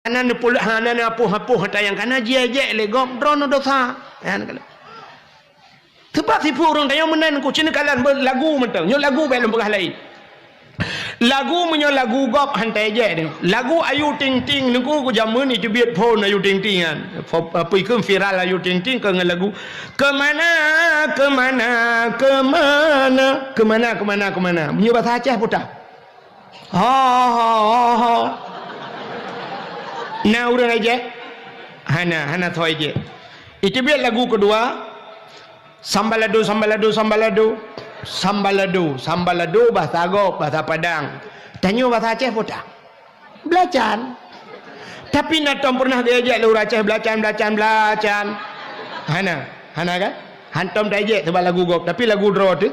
Hanan pula hanan apuh-apuh tayang kana je le gom drone dosa. Han kala. Sebab si purung tayang menan ku cina kalan lagu mentang. Nyo lagu belum pegah lain. Lagu menyo lagu gop hantai je ni. Lagu Ayu Ting Ting ni ku jamun ni jebiat phone Ayu Ting Ting kan. Pergi ke viral Ayu Ting Ting ke lagu kemana menyo bahasa Aceh putar. Ha. Nah urang aja hana thoi je itu biar lagu kedua sambalado bahasa Agop bahasa Padang tanyo bahasa Aceh pun tak belacan tapi natom pernah diajak lur Aceh belacan hana kan hantom tak ajak sebab lagu Gop tapi lagu draw tu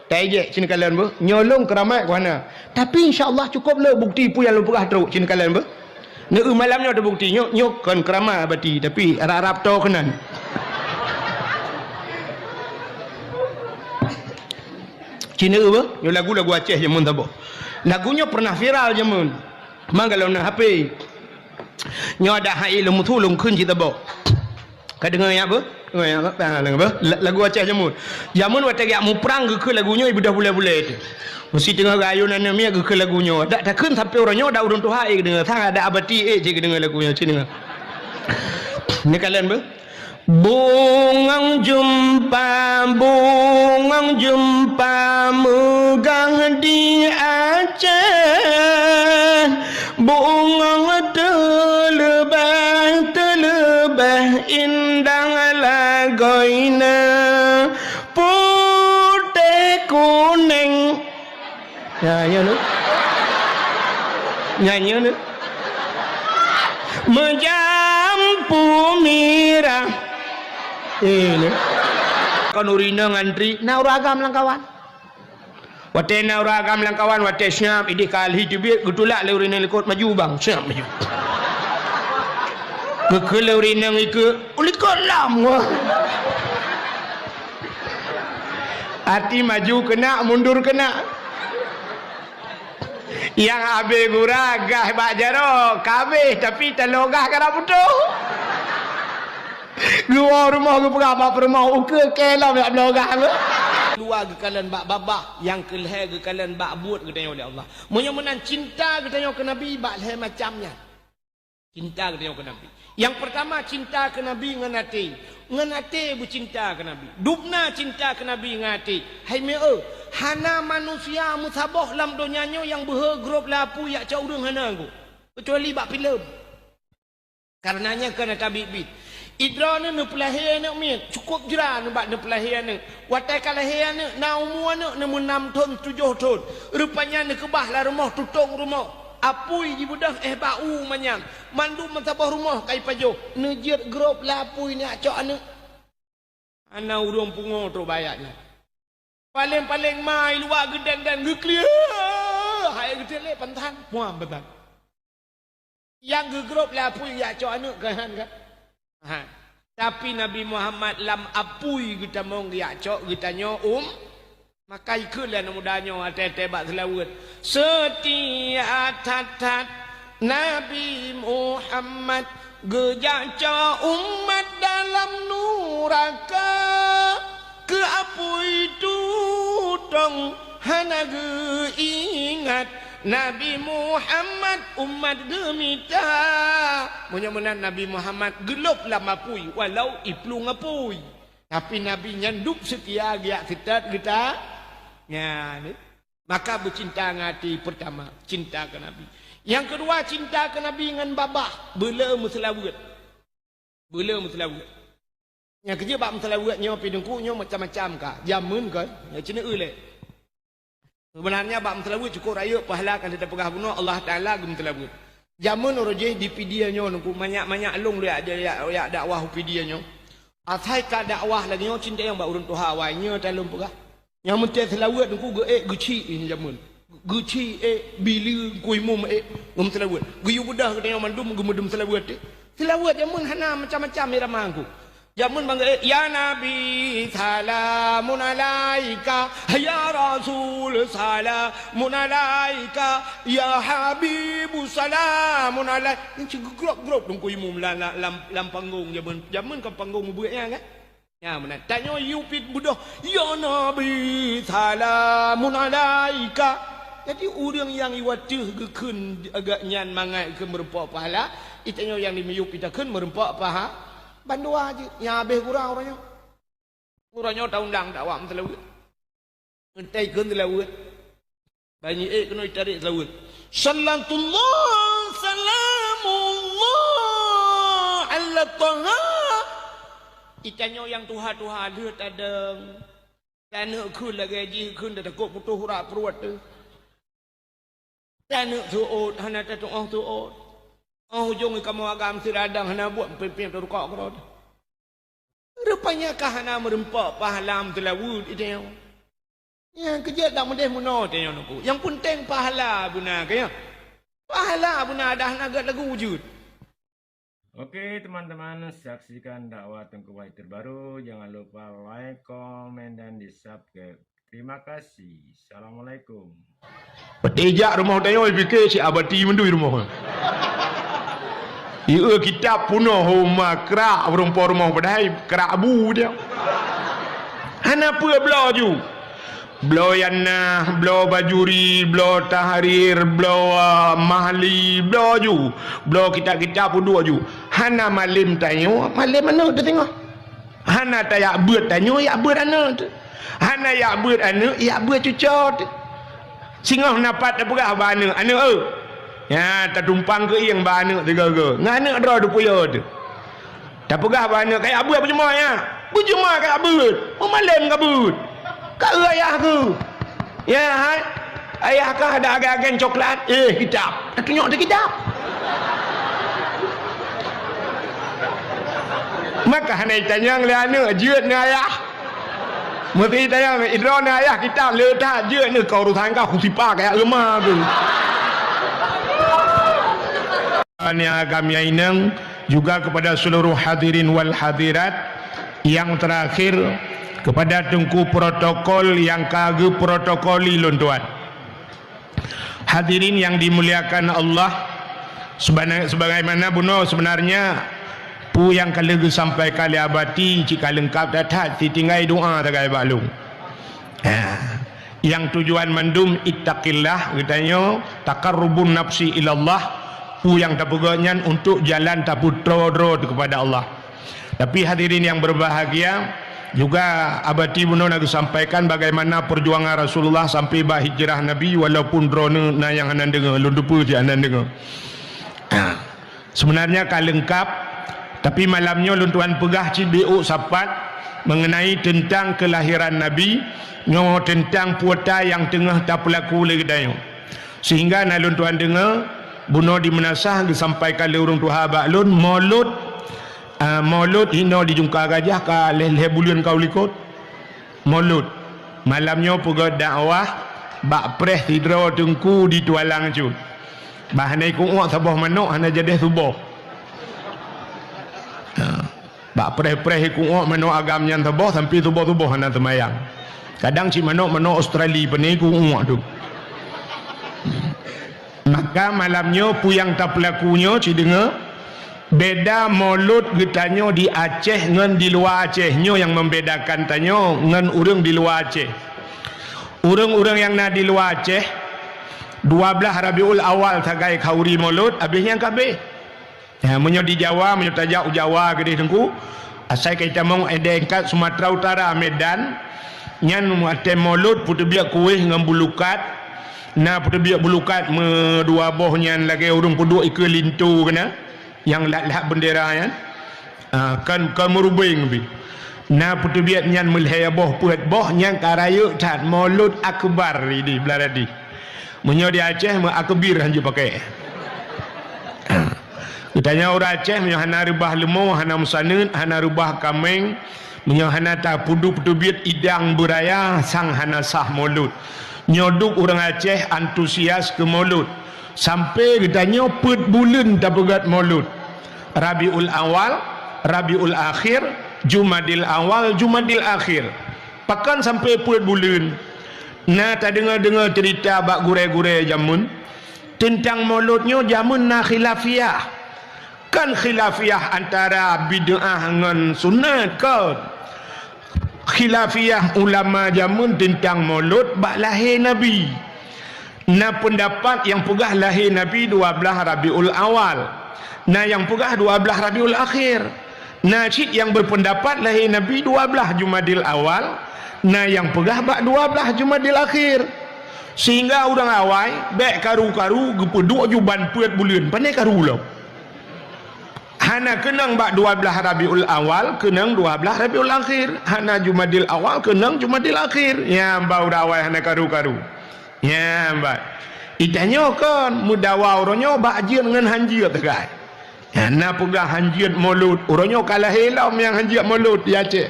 tak ajak cina kalian ber nyolong keramat ke mana tapi insyaAllah cukup le bukti pu yang lu pegah teruk cina kalian ber ni malamnya ada bukti nyok kan kerama abadi tapi Arab to kenan Cina apa yo lagu-lagu Aceh jamun tabo lagunya pernah viral jamun mang kalau nak HP nyo ada hai lemu thulung khun ci tabo ka dengar ya apa lagu Aceh jamun wate ya mu perang ke lagunya ibu dah boleh-boleh tu mesti tengah gayunan ni ke lagunya dak tak kun sampai orangnya dak urun tu hai dengar sang ada abadi je dengar lagunya cini dengar ni kalian ber bungang jumpa megang di Aceh bungang terlebah indah lagoina putih kuning nyanyi nu menjampu mirah ini kan urina ngantri nauragam langkawan wate nauragam langkawan wate syam idi kali jubir gutulak le urina lekot maju bang syam maju ke le urina ngike ulikot lam hati maju kena mundur kena yang abe guragah bak jaro kabeh tapi talogah kana putuh luar rumah ke berapa rumah uke kelam nak belogah ke luar ke kalian bak babah yang keleh ke kalian bak buat ke tanya oleh Allah menyemenan cinta ke tanya ke Nabi bak leh macamnya cinta ke tanya ke Nabi yang pertama cinta ke Nabi ngenate bercinta ke Nabi dubna cinta ke Nabi ngati hai me hana manusia musabah lam donyanya yang bergrup lapu yak cau urang hana aku kecuali bak filem karenanya kena tabibit idrana ne pelahir ne min cukup jera ne bak ne pelahir ne watai kalahir ne na umur ne 6 tahun 7 tahun rupanya ne kebah la rumah tutung rumah apui di budak bau manyang mandu mentabah rumah kai pajo nejet grup lapui ni acok ane ana urung pungo tu bayarnya paling mai luar gedang dan clear hai gedele pantan muam betan yang grup lapui ya acok ane kan tapi Nabi Muhammad lam apui kita mong ya acok kita nyo maka ikulah mudanya ate bak selawat setia tat Nabi Muhammad gejaca umat dalam nuraka ke apui tutong hana ingat Nabi Muhammad umat gemita menyemenan Nabi Muhammad gelop lama apui walau iplung apui tapi Nabi nyanduk setia giak kita ya, ni. Maka bercinta ngati pertama cinta ke Nabi yang kedua cinta ke Nabi dengan babah bela muslawat yang kerja bab muslawatnya pidungkunya macam-macam kah jamun kan ya cina ulek sebenarnya bab muslawat cukup raya pahala kan kita pegah bunuh Allah Taala gem muslawat jamun rojeh di pidianya nungku banyak long dia ada dakwah pidianya atai ka dakwah lagi nyo cinta yang bak urun tuha wainya talum pegah yang mentai selawat nungku ge guci ini jamun guci bili kuimum ngum selawat guyu budah ke yang mandum gemudum selawat selawat jamun hana macam-macam irama aku Jamun bangga ya Nabi salamun alaika ya Rasul salamun alaika ya Habibu salamun alaika. Ini grop-grop dong ku imum lam panggung jamun ke panggung buatnya kan. Ya mana tanya yupit budah ya Nabi salamun alaika. Jadi orang yang iwatih gekun agak nyan mangai ke merempak pahala, itanya yang dimiyup itakeun merempak pahala. Bandu aja, ya habis kurang orangnya. Orangnya tahun lang tak wam terlalu. Entai kun terlalu. Banyak kena tarik terlalu. Sallatullah salamullah ala taha. Itanya yang tuha-tuha lihat ada. Tanah kun lagi haji kun dah takut putus hurak peruat tu. Tanah tuot, hana tak tuot tuot. Oh hujung kamu agam siradang hana buat pimpin terukak kerod. Rupanya kah hana merempak pahala telawud itu yang. Yang kerja tak mudah muno tanya aku. Yang penting pahala buna kaya. Pahala buna dah naga lagu wujud. Oke teman-teman, saksikan dakwah Tengku Wahid terbaru. Jangan lupa like, komen, dan di-subscribe. Terima kasih. Assalamualaikum. Petejak rumah tanya fikir si abadi mendui rumah. Ia kitab puno homa kerak berumpah rumah padahal kerak abu dia. Hana apa bela ju. Bela yana, bela bajuri, bela tahrir, bela mahli, bela ju. Bela kitab-kitab pun dua ju. Hana malim tanya, malim mana tu tengok. Hana tak yak buat tanya, yak buat ana tu. Hana yak buat ana, yak buat cucot. Singah napat apa gah bana, ana ya, tak tumpang ke yang bana tiga-tiga. Ngana dra du puya tu. Tak pegah bana kayak abu apa cuma ya. Berjemaah kayak abu. Malam kabut. Kak ayah aku. Ya, hai. Ayah kah ada agen coklat? Kitab. Tak tunjuk tu kitab. Maka hanai tanyang le ana jeut ni ayah. Mesti tanyang idron ayah kitab le tak jeut ni kau rutan kau kusipah kayak lemah tu. Yang kami inang juga kepada seluruh hadirin wal hadirat. Yang terakhir kepada tengku protokol yang kagak protokoli lontuan. Hadirin yang dimuliakan Allah, sebagaimana buno sebenarnya pu yang kali sampai kali abati jika lengkap datat ditinggai doa tagai balung. Yang tujuan mandum ittaqillah katanya taqarrubun nafsi ilallah. Yang tapuganya untuk jalan taputro kepada Allah. Tapi hadirin yang berbahagia, juga abadi buno nak sampaikan bagaimana perjuangan Rasulullah sampai hijrah Nabi walaupun drone na yang anda dengar lundupu je anda dengar. Sebenarnya kalengkap, tapi malamnya luntuan pegah cibiuk sapat mengenai tentang kelahiran Nabi, nyo tentang puota yang tengah tak pelaku lagi dayo. Sehingga na luntuan dengar buno di menasah disampaikan oleh orang tua baklun maulud hino dijungka gajah ka leh bulan kau likut maulud malamnya puga dakwah bak preh tidro tengku di tualang cu bahanai kuuk sabah manuk hana jadi subuh bak preh kuuk manuk agamnya sabah sampai subuh hana temayang kadang si manuk Australia pani kuuk tu. Maka malamnya puyang tak pelakunya si dengar beda maulud getanya di Aceh ngan di luar Acehnya yang membedakan tanya ngan urang di luar Aceh. Urang-urang yang nak di luar Aceh 12 Rabiul Awal tagai khauri maulud habisnya kabeh. Ya menyo di Jawa menyo tajak Jawa gede tengku. Asai kita mau edengkat Sumatera Utara Medan nyan muatem maulud putu biak kuih ngan bulukat. Nah pada biak bulukat dua bohnya lagi urung puduk ikut lintu kena yang lat bendera ya kan merubing bi nah pada biak nyan melhaya boh puat boh yang karayuk tat maulud akbar ini belaradi menyo di Aceh akbir hanya pakai ditanya orang Aceh menyo hana rubah lemo hana musanun hana rubah kameng menyo hana ta pudu biak idang beraya sang hana sah maulud nyoduk orang Aceh antusias ke maulud sampai ditanya pet bulan tak pegat maulud Rabiul Awal, Rabiul Akhir, Jumadil awal, Jumadil akhir. Pakan sampai pulut bulan. Nah, tak dengar cerita bak gure-gure jamun tentang mauludnya jamun na khilafiyah. Kan khilafiyah antara bid'ah dengan sunat kan. Khilafiyah ulama jamun tentang maulud bak lahir Nabi. Nah, pendapat yang pegah lahir Nabi 12 Rabiul Awal. Nah, yang pegah 12 Rabiul Akhir. Nah, cik yang berpendapat lahir Nabi 12 Jumadil Awal. Nah, yang pegah bak 12 Jumadil Akhir. Sehingga orang awai baik karu-karu gepeduk juban puat bulan pandai karu lah. Hana kenang bak 12 Rabiul Awal, kenang 12 Rabiul Akhir. Hana Jumadil Awal, kenang Jumadil Akhir. Ya, bau rawai hana karu-karu. Ya, mbak. Itanya kan mudawa orangnya bak jian dengan hanjir tegai. Ya, na pegah hanjir maulud. Orangnya kalah helam yang hanjir maulud di Aceh.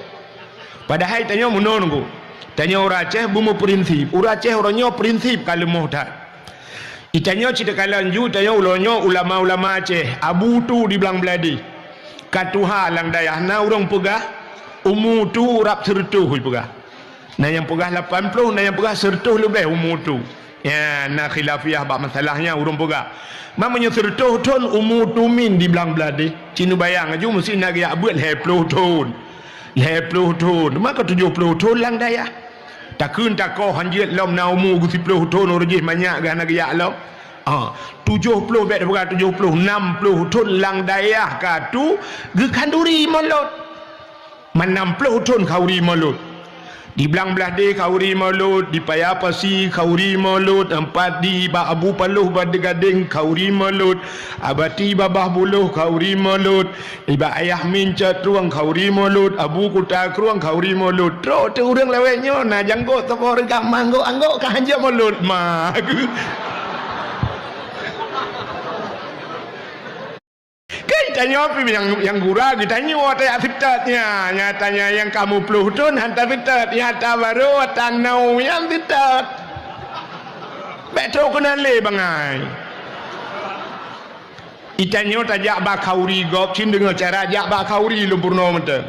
Padahal tanya menunggu. Tanya orang Aceh bumi prinsip. Orang Aceh orangnya prinsip kalau muhtar. Itanya cerita kalanju, tanya ulama-ulama Aceh. Abu tu di belang beladi. Katuha lang dayah. Nah orang pegah. Umur tu rap sertuh pegah. Nah yang pegah 80, nah yang pegah sertuh lebih umur tu. Ya, nah khilafiyah bak masalahnya orang pegah. Mamanya sertuh ton umur tu min di belang beladi. Cinu bayang aja mesti nak ya buat 20 tahun. 20 tahun. Maka 70 tahun lang dayah. Takun takoh hanjit lam na umur 10 tahun orang banyak kan nak ya lam. 70 bet bukan 70 60 tahun lang dayah katu ge kanduri maulud. Man 60 tahun kauri maulud. Di belang belah de kauri maulud, di Payapasi kauri maulud, empat di ba Abu Paluh Bade Gading kauri maulud, abati babah buluh kauri maulud, iba ayah mincat ruang kauri maulud, Abu Kuta ruang kauri maulud. Tro tu urang leweknya na janggo toko regam manggo anggo ka hanja maulud mah. Tanya apa yang gura ditanya watak fitatnya nyatanya yang kamu puluh tahun hantar fitat nyata baru watang nau yang fitat betul kena le bangai itanya tajak bakauri gop cin dengan cara jak bakauri lumpurno mata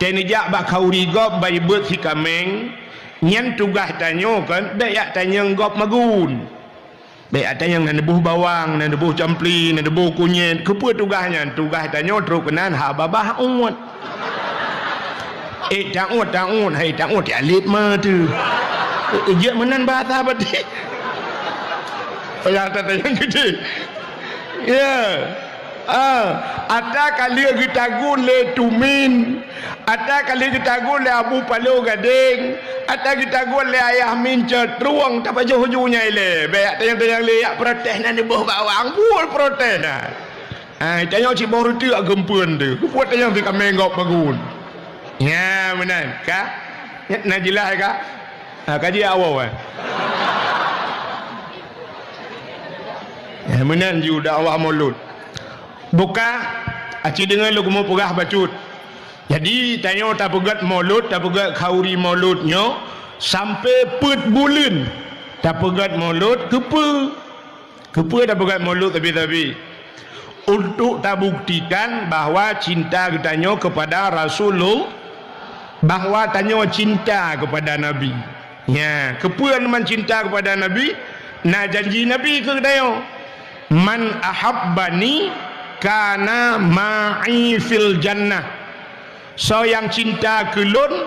teni jak bakauri gop bayi bet si kameng nyen tugas tanya kan bayak tanya gop magun. Baik ada yang nak nebuh bawang, nak nebuh campli, nak nebuh kunyit. Kepa tugasnya? Tugas tanya teruk kenan ha babah ut. Tak ut. Hai tak ut alit mah tu. Je menan bahasa berarti. Payah tanya yang gede. Ya. Ada kali kita gule tumin. Ada kali kita gule Abu Paluh Gading. Ada kita gule ayah mincat ruang tak apa hujungnya ile. Baik tanya le yak protes nan buh bawang bul protes dah. Tanya si baru tu gempuan tu. Kuat tanya si kami ngop bagun. Ya benar ka? Nak jelas ka? Kaji awal. Ya benar ju dakwah maulud. Buka aci dengar lu mau pegah bacut. Jadi tanya tak pegat maulud, tak pegat kauri mauludnya sampai put bulan. Tak pegat maulud kepa tak pegat maulud tapi untuk tak buktikan bahawa cinta katanya kepada Rasulullah, bahawa tanya cinta kepada Nabi. Ya, kepa man cinta kepada Nabi, nak janji Nabi ke katanya. Man ahabbani kana ma'i fil jannah. So yang cinta kelun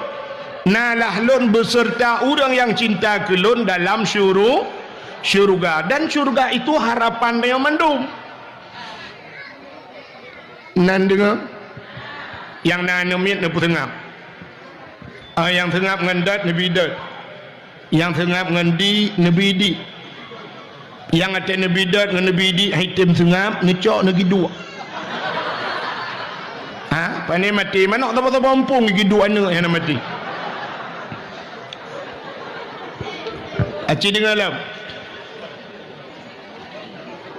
nalah lun beserta orang yang cinta kelun dalam syurga. Dan syurga itu harapan yang mendung. Nan dengar yang nan nemit nepu tengap. Yang tengap ngendat nebi dat. Yang tengap ngendi nebi di. Yang ada nebi dat dengan nebi di hitam tengap ngecok negi dua. Pandai mati mana tak apa pompong gigi dua anak yang mati. Aci dengar lam.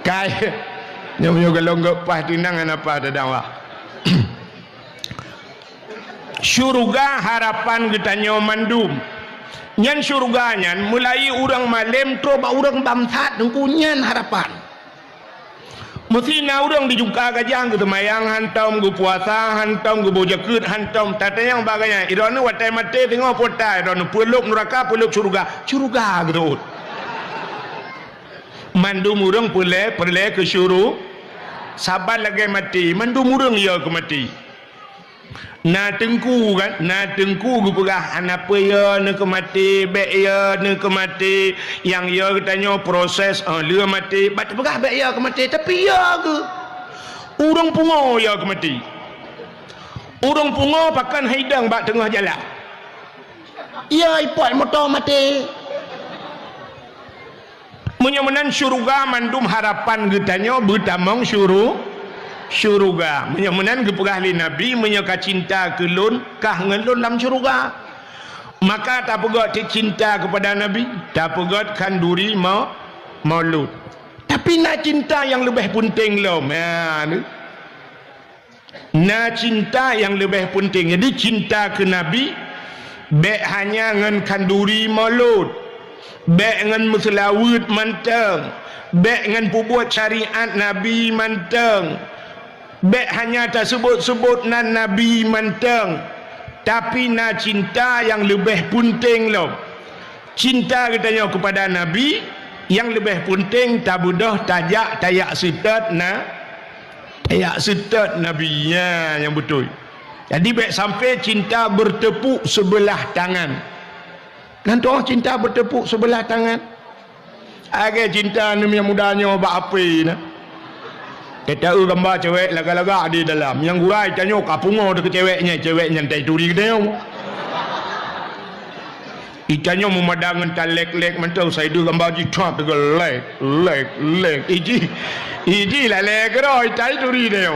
Kai nyonya kalau enggak pas tinangan apa ada dakwah. Syurga harapan kita nyomandum. Nyan syurga nyan mulai orang malam troba orang bamsat nyan harapan. mesti na urang dijungka gajang ke temayang hantam ke puasa hantam ke bojakut hantam tatayang baganya irona watai mate tengok potai irona peluk neraka peluk surga gitu mandum urang perle ke syuru sabar lagi mati mandum urang ya ke mati na tengku kan na tengku gupegah anapa ya ne ke mati bek ya ne ke mati yang ya katanya proses lua mati bat pegah bek ya ke mati tapi ya ke urang pungo ya ke mati urang pungo pakan haidang bak tengah jalan ya ipot motor mati menyamanan syurga mandum harapan getanya bertamang syurga menyamanan gepegah li nabi menyaka cinta ke lun kah ngelun dalam syurga maka tak pegot cinta kepada nabi tak pegot kanduri maulud tapi nak cinta yang lebih penting lo nak cinta yang lebih penting jadi cinta ke nabi bek hanya ngan kanduri maulud bek ngan muslawud manteng bek ngan pubuat syariat nabi manteng bek hanya tak sebut-sebut nan nabi manteng tapi nak cinta yang lebih penting lo cinta katanya kepada nabi yang lebih penting tak budah tajak tayak setat nabinya yang betul jadi bek sampai cinta bertepuk sebelah tangan nanti cinta bertepuk sebelah tangan agak cinta ni yang mudahnya buat apa nak kita gambar cewek laga-laga di dalam yang gurai tanya kapungo dekat ceweknya nyantai turi dia itanya memadangkan talek-lek mentau saya dulu gambar ji trap dengan lek iji lah lek ro itai turi dia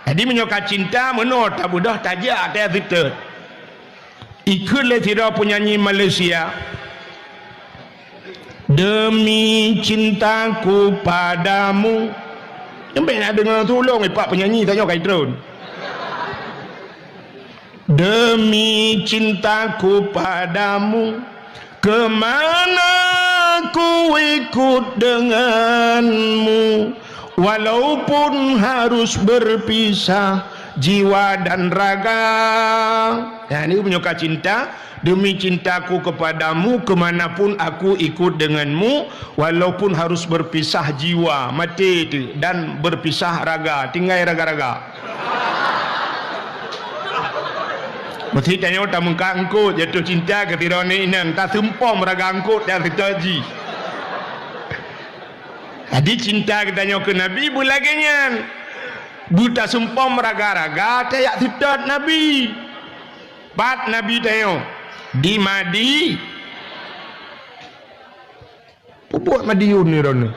jadi menyokat cinta menurut tak budah tajak dia fitur ikut le tidak penyanyi Malaysia demi cintaku padamu sampai nak dengar tolong pak penyanyi tanya kait drone demi cintaku padamu kemana ku ikut denganmu walaupun harus berpisah jiwa dan raga. Nah, ini menyuka cinta. Demi cintaku kepadamu kemanapun aku ikut denganmu walaupun harus berpisah jiwa mati itu dan berpisah raga tinggal raga-raga mesti tanya tak muka angkut jatuh cinta ke tirani inan tak sempom raga angkut dan tertaji jadi cinta katanya ke Nabi bulagenyan buta sempom raga-raga tayak tidat Nabi bat Nabi tanya di Madi buat Madiun ni rona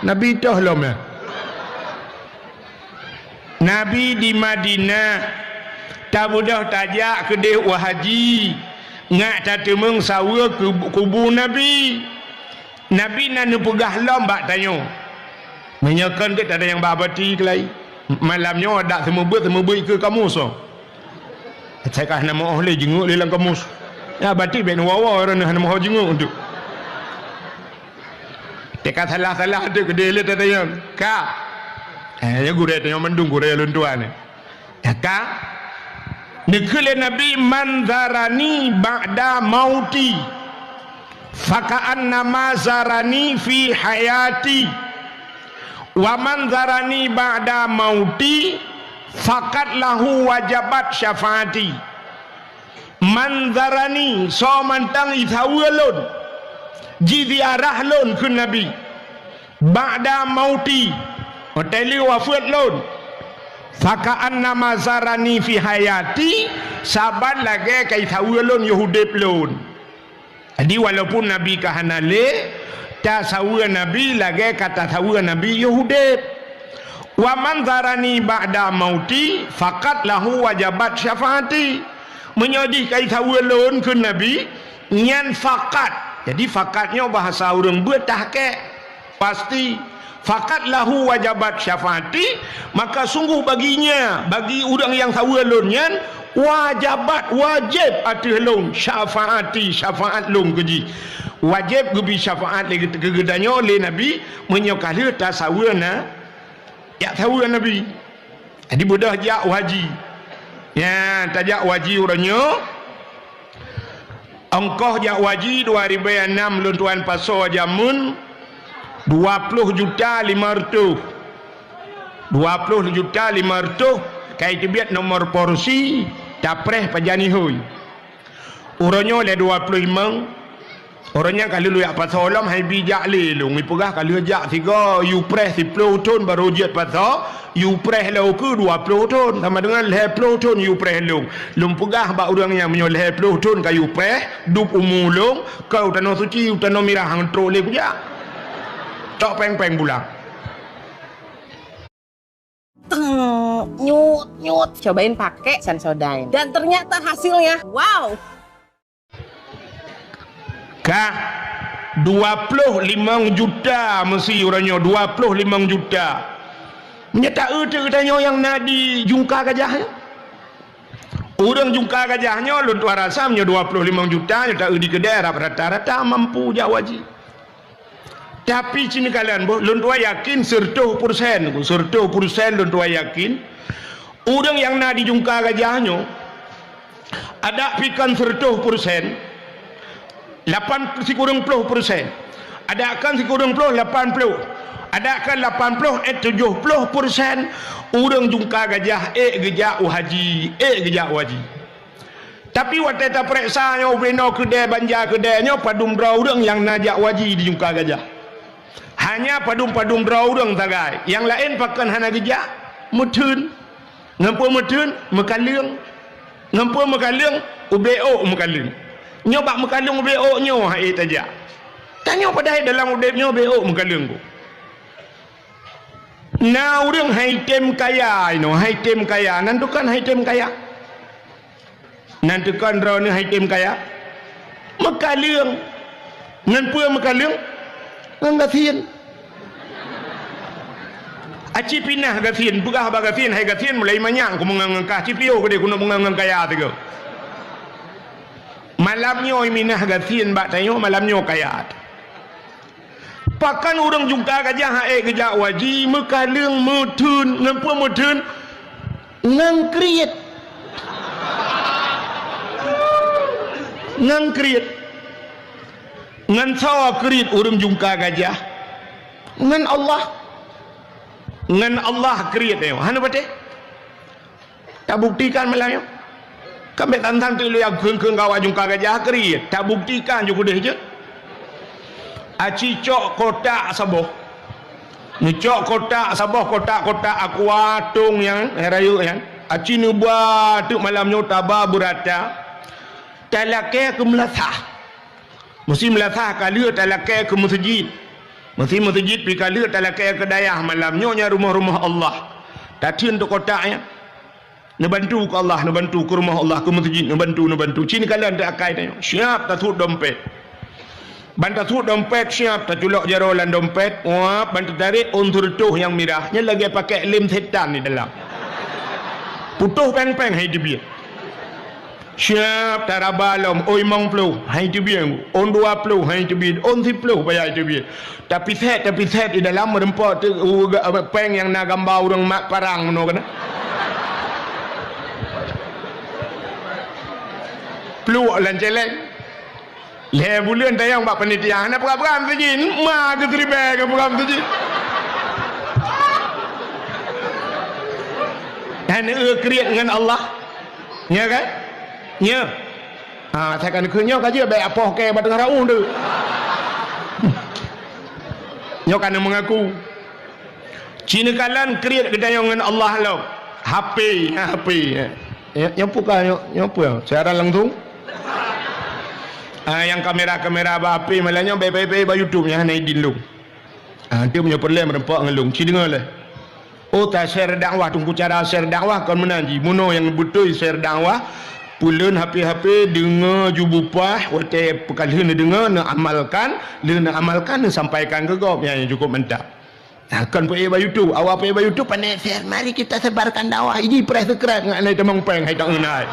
Nabi dah lom ya Nabi di Madinah tak mudah tajak ke deh wahaji ngak tak temeng sawa ke kubu Nabi nak pegah lom bak tanya menyakan ke tak ada yang babati kelai malamnya ada semua buat ke kamu so saya kah nama oleh jenguk dalam kamus ya batik ben wawa orang nama ho jenguk untuk tekat salah ada ke dia tak tanya ka ya gure tanya mendung gure luntuan ya ka nekele nabi manzarani ba'da mauti faka'anna mazarani fi hayati wa manzarani ba'da mauti fakat lahu wajabat syafaati manzarani so mantang ithawalun jidiarah lun ke Nabi ba'da mauti oteli wafat lun faka'anna mazarani fi hayati saban lagi kai thawalun yahudip lun jadi walaupun Nabi kahanale ta sawa Nabi lagi kata sawa Nabi yahudip wa man zarani ba'da mauti faqat lahu wajabat syafaati menyodih kai tawalun ke Nabi nyan faqat jadi faqatnya bahasa orang betahke pasti faqat lahu wajabat syafaati maka sungguh baginya bagi orang yang tawalun nyan wajib atih long syafaat long keji wajib gebi syafaat lagi kegedanyo oleh Nabi menyokali tasawurna ya tahu Nabi jadi budak jak haji ya tajak haji orangnya ongkoh jak haji 2006 luntuan paso jamun 20 juta 500 kai tibiat nomor porsi dapreh pajani hoy orangnya le 25 orangnya kalau lu yak pasolam hai bijak le lu mi pegah kalau jak 3 you press 10 ton baru jet paso you press lu ke 20 ton sama dengan 10 ton you press lu pegah ba orangnya menyoleh 10 ton kayu press dup umulung kau tanah suci tanah mirah hang tro le pejak tok peng-peng bulang nyut cobain pakai Sensodyne dan ternyata hasilnya wow kah 25 juta mesti orangnya 25 juta menyata tanya yang nadi jungka gajahnya orang jungka gajahnya lu tuan rasamnya 25 juta nyata di kedai rata-rata mampu jawaji tapi sini kalian lu tuan yakin 100% lu tuan yakin orang yang nadi jungka gajahnya ada pikan 100% 80% adakan si kurang 80 adakan 80 70% orang jungka gajah gejak haji haji tapi waktu tak periksa nya beno kedai banja kedainya padum dra orang yang najak haji di jungka gajah hanya padum dra orang tagai yang lain pakan hana gejak mutun ngampu mutun mekaling ngampu mekaling ubeo mekaling nyobak mekalung BO nyo hai tajak tanya pada dalam udep nyo BO mekalung ku na urang haitem kaya ino haitem kaya nantukan haitem kaya nantukan drone haitem kaya mekalung ngan pua mekalung ngan gathien aci pinah gathien bugah ba gathien hai gathien mulai manyang ku mengangkah cipio ku de kuno mengangang kaya tu malamnya minah gathien bak tayo malamnya kaya pakan orang jungka gajah gejak waji mekalung mutun ngampu mutun ngangkriet ngan sawa kriet orang jungka gajah ngan Allah kriet tayo hana bate tak buktikan malamnya kami tantang tu yang keng kawan jungka gajah keri tak buktikan juga deh je aci cok kotak saboh ni cok kotak saboh kotak aku atung yang herayu yang aci ni buat tu malam nyota berata talake ke melasah mesti melasah kali talake ke masjid mesti masjid pi kali talake ke dayah malamnya rumah-rumah Allah tadi untuk kotaknya Nabantu ke Allah, nabantu ke rumah Allah, ke masjid, nabantu. Cini kalian tak akai tanya. Siap tak tut dompet. Banta tut dompet siap tak culak jarolan dompet. Wah, banta tarik untur tuh yang mirahnya lagi pakai lem setan di dalam. Putuh peng-peng hai dia. Siap tak rabalom, oi mang plu, hai dia. On 20 hai dia. On 10 bayar dia. Tapi set di dalam merempot tu peng yang nak gambar orang mak parang meno kana. Peluk lan celeng le bulan tayang bak panitia nak peram saji ma ke tribe ke peram saji dan kriat dengan Allah ya kan ya saya kan kenyok aja baik apa ke batang raung tu nyok kan mengaku cina kalan kriat dengan Allah lo HP nyopo ka nyopo saya langsung yang kamera apa malahnya baik ba YouTube nya na idin lu dia punya problem merempak ngelung ci dengar le oh tak share dakwah tunggu cara share dakwah kon menanji muno yang betul share dakwah pulen HP dengar jubupah wate pekalih dengar nak amalkan sampaikan ke gop yang cukup mantap kan pergi ba YouTube awak pergi ba YouTube pandai share mari kita sebarkan dakwah ini press subscribe ngai temang peng hai tak ngenai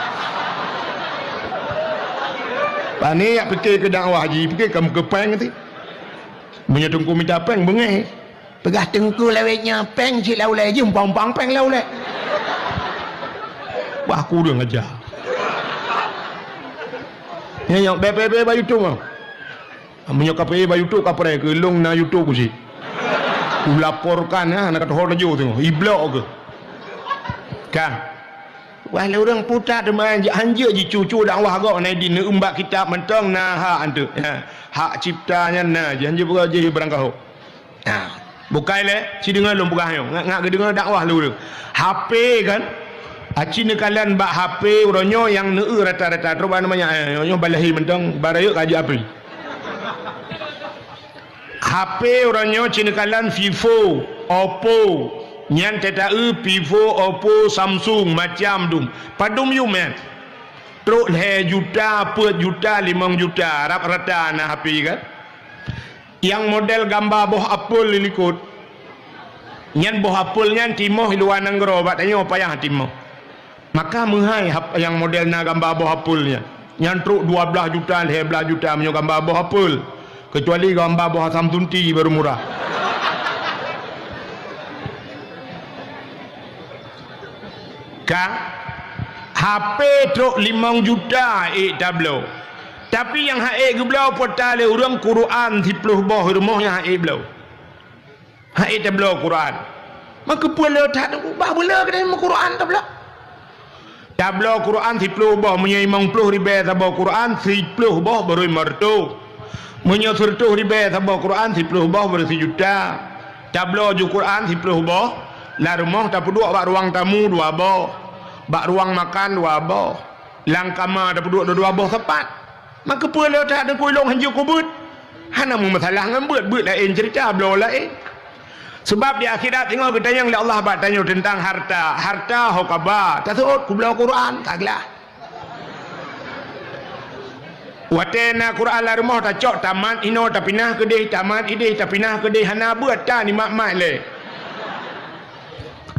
Pani yak fikir ke dakwah haji, fikir kamu ke peng tu. Punya tungku minta peng bengeh. Pegah tengku lewetnya peng cik lau le je umpang-umpang peng lau le. Wah aku dah ngajar. Ya yang bebe bayu tu mah. Punya KPI bayu tu kapre ke long na YouTube ku si. Ku laporkan nak kata hor jo tu. Iblok ke. Kan. Walau orang putar teman hanja ji cucu dakwah gak na di umbak kitab mentang nah hak antu. Hak ciptanya nah hanja buka je berangkau. Nah, bukai le si dengar lom buka yo. Ngak ke dengar dakwah lu tu. HP kan. Aci ni kalian bak HP uronyo yang neu rata-rata terus namanya yo balahi mentang barayo kaji api. HP uronyo cini kalian Vivo, Oppo, nyan teta Vivo, Oppo, Samsung macam dum. Padum you man. Truk le juta, 4 juta, 5 juta, rata-rata na HP kan. Yang model gambar boh Apple lilikut. Nyan boh Apple nyan timoh luar nanggro bat tanya payah timoh. Maka menghai yang model na gambar boh Apple nya. Nyan truk 12 juta, 11 juta menyo gambar boh Apple. Kecuali gambar boh Samsung T baru murah. Kak HP truk 5 juta tablo. Tapi yang haik ke belau portal orang Quran 10 boh rumah yang haik belau. Haik tablo Quran. Maka pula tak bah bela ke dalam Quran tablo. Tablo Quran 10 boh menyimang 10 ribu tablo Quran 10 boh baru martu. Menyo 100 ribu tablo Quran 10 boh baru 1 juta. Tablo ju Quran 10 boh la rumah tak duduk bak ruang tamu 2 boh. Bak ruang makan 2 boh. Lang kamar tak duduk 2 boh tepat. Maka pula tak ada kulong hanju kubut. Hana mu masalah ngan beut lain cerita blo lain. Sebab di akhirat tengok kita yang Allah bak tanya tentang harta. Harta hokaba. Tak tahu ku bela Quran taklah. Watena Quran la rumah tak cok tamat ino tak pinah ke deh tamat ideh tak pinah ke deh hana buat ta ni mak-mak le.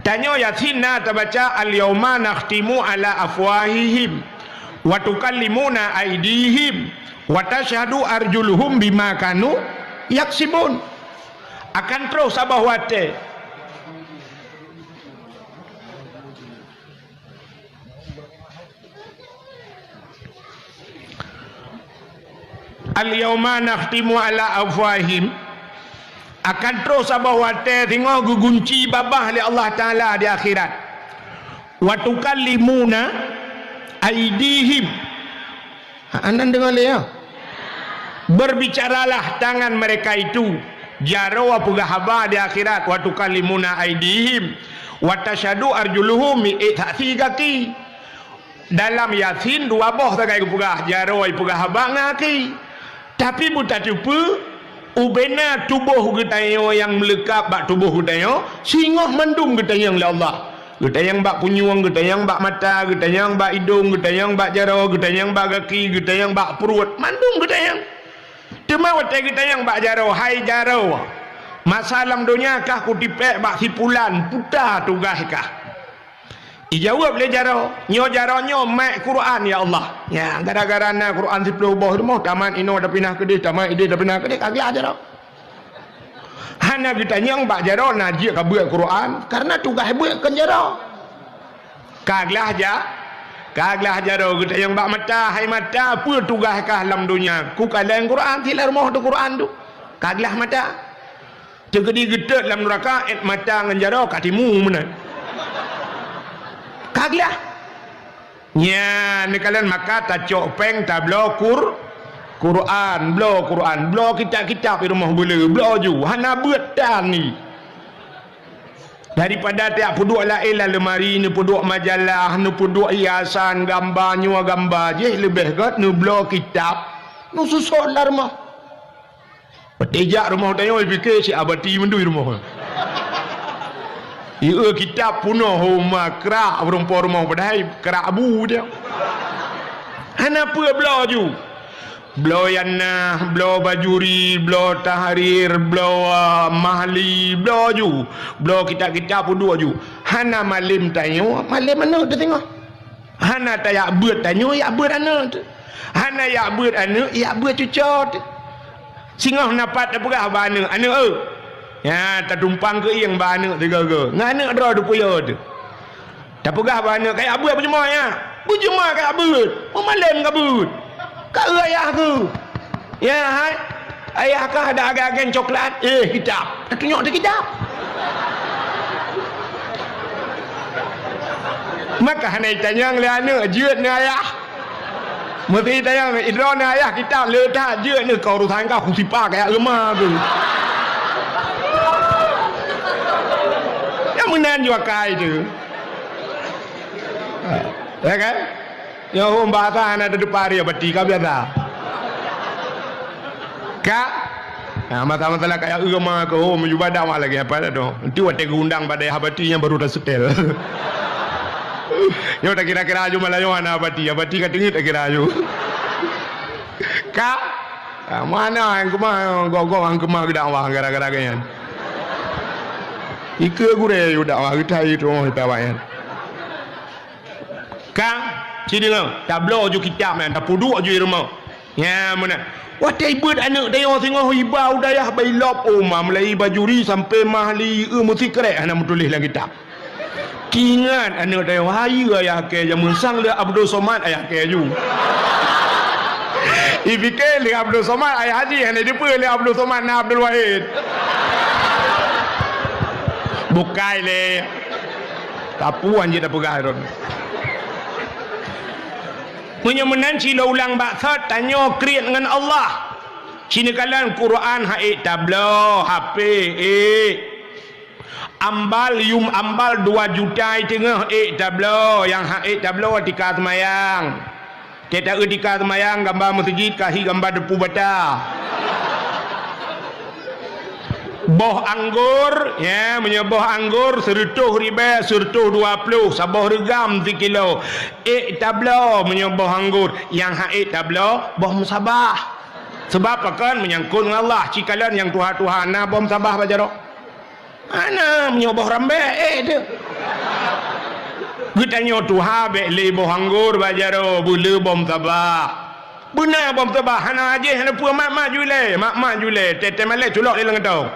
Tanya Yasin na terbaca al-yauma nakhtimu ala afwahihim wa tukallimuna aydihim wa tashhadu arjuluhum bima kanu yaksibun. Akan terus sabah wate. Al-yauma nakhtimu ala afwahihim akan terus sabah wate tengok gugunci babah oleh Allah Taala di akhirat. Wa tukallimuna aidihim. Anda dengar ya? Berbicaralah tangan mereka itu. Jaro apa gahaba di akhirat. Wa tukallimuna aidihim wa tashhadu arjuluhum ta'thi kaki. Dalam Yasin 2 boh tak kai pugah jaro ai pugah haba ngaki. Tapi buta tupu ubena tubuh getayo yang melekap bak tubuh getayo singoh mendung getayang oleh Allah. Getayang bak punyuang, getayang bak mata, getayang bak hidung, getayang bak jaro, getayang bak kaki, getayang bak perut, mandung getayang. Temawat getayang bak jaro, hai jaro. Masalah dunia kah kutipek bak hipulan, putar tugas kah? Ijawab le jaro, nyo mak Quran ya Allah. Ya gara-gara na Quran 10 boh rumah taman ino dah pindah ke dia, taman ide dah pindah ke dia, kagak jaro. Hana kita nyang bak jaro najik ka buat Quran karena tugas buat kan jaro. Kaglah jaro kita yang bak mata, hai mata apa tugas kah dalam dunia? Ku kalang Quran tilah rumah tu Quran tu. Kaglah mata. Tegedi gedek dalam neraka et mata ngan jaro katimu mana? Kaglah. Nya ni kalian maka tak cok peng tak blo Quran, blo kitab-kitab di rumah bela, blo ju. Hana buat dan ni. Daripada tiap puduk lain lah lemari, ni puduk majalah, ni puduk hiasan, gambar, nyua gambar. Je lebih kot, ni blo kitab. Ni susah lah rumah. Petijak rumah tanya, fikir si abati mendui rumah. Ia kitab punuh rumah kerak berumpah rumah padahal kerak abu dia. Kenapa belo ju? Belo yana, belo bajuri, belo tahrir, belo mahli, belo ju. Belo kitab-kitab pun dua ju. Hana malim tanya, malim mana tu tengok. Hana tayak buat tanya, ya buat mana tu. Hana ya beut anu, ya beut cucot. Singoh napat apa bana anu ya tertumpang ke yang bana tiga-tiga. Ngana dra du puyo tu. Tak pegah bana kayak abu apa cuma ya. Bujuma kayak beut. Malam ka beut. Ka ayah aku. Ya hai. Ayah kah ada agen coklat? Kitab. Tak tunjuk di kitab. Maka hanai tanyang le anu jeut ni ayah. Mesti tanyang idron ni ayah kitab le tak jeut ni kau rutan kau kusipa kayak lemah tu. Yang menan jua kai tu. Ya kan? Yang orang bahasa anak depan dia beti kau biasa. Kak, mata-mata kayak agama kau menjubadah malah lagi apa dah tu. Nanti waktu undang pada habati yang baru dah setel. Yo tak kira-kira aju malah yo anak habati kat tinggi tak kira aju. Kak, mana yang kemah gog ang kemah dakwah gara-gara kan. Ike gure yo dakwah kita itu kita bayan. Kak, ciri ngau tablo ju kitab man, tapudu ju rumah. Ya mana? Wah tebet anak dia tengok hibau dayah bailop Mulai bajuri sampai mahli mesti kerek anak menulis lagi kitab. Kingat anak dia wahai ayah ke yang mensang le Abdul Somad ayah ke ju. Ifikir le Abdul Somad ayah haji hanya depa le Abdul Somad na Abdul Wahid. Bukai le. Tapu anjir dah pegaron. Menyemenan cila ulang baksat tanya kriat dengan Allah. Cina kalan Quran haik tablo HP ambal 2 juta tengah tablo yang haik tablo tika semayang. Kita tika semayang gambar masjid kahi gambar depu bata. Boh anggur ya menyebuh anggur 100 ribu 120 sabah regam 3 kilo tablo menyebuh anggur yang haid tablo boh musabah sebab akan menyangkut dengan Allah cikalan yang Tuhan nah boh musabah bajaro ana menyebuh rambe dia Gitanya Tuhan be le boh anggur bajaro bule boh musabah benar boh musabah hana aje hana puan mak jule tete malai culok dia lengatau.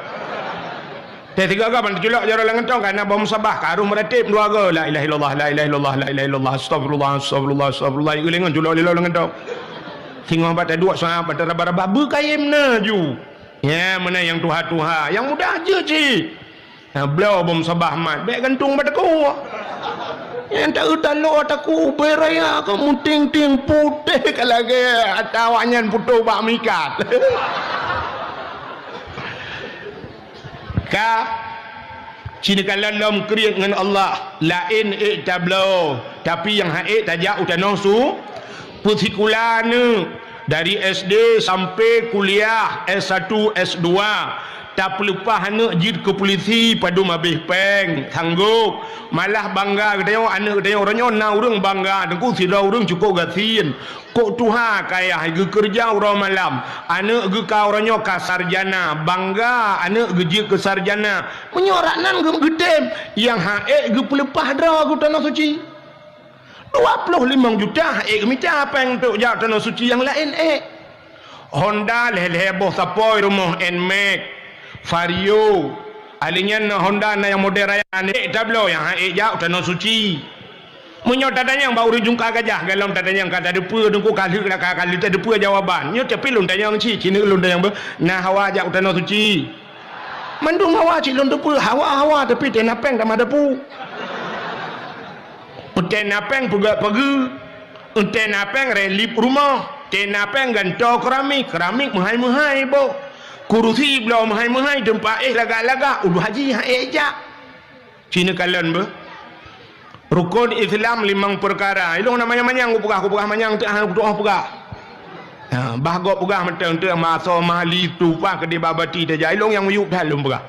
Tiga gaban julak jara lengatong karena bom sabah karum meratib dua ga la ilaha illallah la ilaha illallah la ilaha illallah astagfirullah astagfirullah astagfirullah ulengan julak lilo lengatong tengok bata dua soal bata raba-raba berkayem na ju ya mana yang tuha yang mudah aja ci blau bom sabah mat baik gantung bata ku yang tak utalo ataku beraya kamu ting-ting putih kalage atawanyan putu bak mikat. Ka cina kalam kriat dengan Allah lain tablo tapi yang haid tajak utanosu puthikulana dari SD sampai kuliah S1 S2 tak pelupah anak jid ke polisi padu mabih peng sanggup malah bangga katanya anak katanya orangnya na urang bangga dengku sida urang cukup gasin kok tuha kaya ge kerja orang malam anak ge ka orangnya ka sarjana bangga anak ge ke sarjana menyoraknan ge gedem yang hae ge pelepah dra ku tanah suci 25 juta hae minta apa yang untuk jauh tanah suci yang lain Honda leh-leh boh sapoi rumah Nmax Vario alinya na Honda na yang model raya ni tablo yang jauh tanah suci munyo tadanya yang baru jungka gajah galam tadanya yang kata depa dengku kali tak depa jawaban nyo tapi lun tanya ci cina lun tanya nah hawa jauh tanah suci mandung hawa ci lun depa hawa tapi tenapeng tak ada pu tenapeng pergi tenapeng relip rumah tenapeng ganto keramik mahai bo kurusi belum mahai tempat laga-laga ulu haji haja cina kalan be rukun Islam 5 perkara ilung namanya manyang pegah manyang tu hang doa pegah bahgo pegah mentang masa mahli tu pa ke di babati saja ilung yang yuk dalum pegah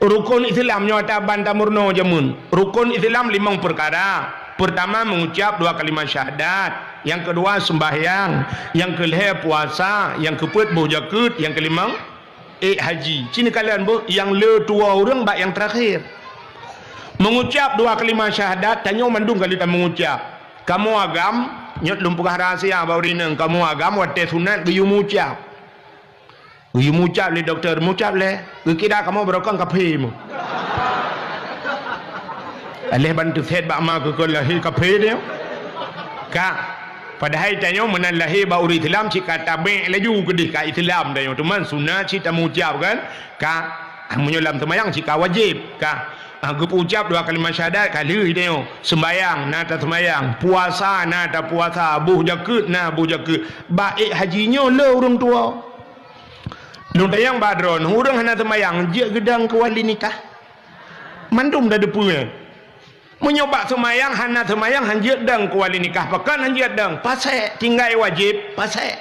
rukun Islam nyata bantamurno jamun rukun Islam 5 perkara pertama mengucap 2 kalimat syahadat yang kedua sembahyang yang kelima puasa yang keempat berzakat yang kelima haji cina kalian bu yang le tua orang bak yang terakhir mengucap 2 kalimat syahadat tanya mandung kali tak mengucap kamu agam nyot lumpurah rahsia baurina kamu agama wate sunat geyu mucap le doktor mucap le kira kamu berokang kafe mu alih bantu set bak ma ke lahir kafe dia ka padahal tanya menan lahir bauri Islam cika tabe laju kedih ka Islam tanya teman sunat cita mucap kan ka menyolam semayang cika wajib ka aku ucap 2 kalimat syahadat kali tengok sembayang nata sembayang puasa nata puasa buh jakut na buh jakut baik hajinya le orang tua nun tayang badron orang hana sembayang je gedang ke wali nikah mandum dah depunya menyoba sembayang hana sembayang hanjat dang ke wali nikah pakan hanjat dang pasai tinggal wajib pasai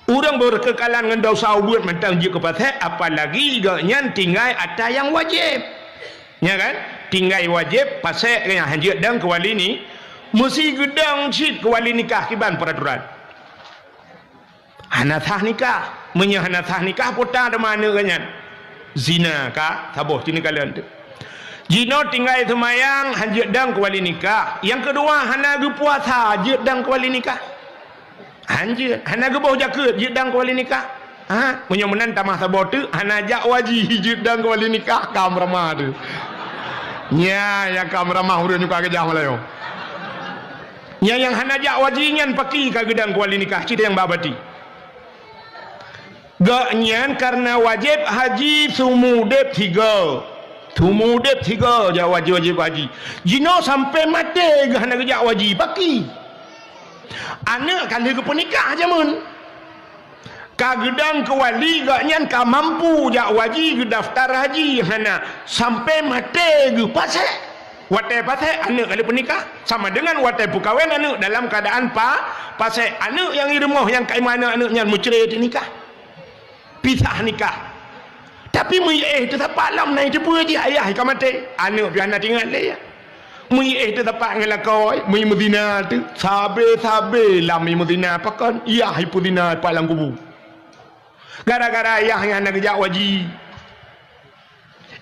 orang berkekalan dengan dosa buat mentang je ke pasai apalagi gaknya tinggal ada yang wajib ya kan tinggal wajib pasal yang hanjat dan ke wali ni mesti gedang cit ke wali nikah kiban peraturan hanasah nikah hanasah nikah pota ada mana kan zina ka taboh sini kalian tu zina tinggal semayang hanjat dan ke wali nikah yang kedua hana ge puasa hanjat dan ke wali nikah hanjat hana ge bau jakut hanjat dan ke wali nikah menyemenan tamah taboh tu hana jak wajib hanjat dan ke wali nikah kam ramah tu nya yang kamera mahur nyuka gejah malayo nya yang hanajak wajingan paki ka gedang kuali nikah cita yang babati gaknyan karena wajib haji sumudep 3 ja wajib haji jino sampai mati ge hana gejak wajib paki anak kali ke penikah aja mun ka gedang ke wali gaknyan ka mampu jak wajib ke daftar haji hana sampai mati ge pasal wate pasal anak kali penikah sama dengan wate pukawin anak dalam keadaan pasal anak yang irmoh yang kai mana anaknya mucret nikah pisah nikah tapi mui tetap alam naik depu je ayah ka mati anak piana tinggal le ya mui tetap ngelakoi mui medina tu sabe lam mui medina pakan iya hipudina palang kubu gara-gara ayah yang nak kerja wajib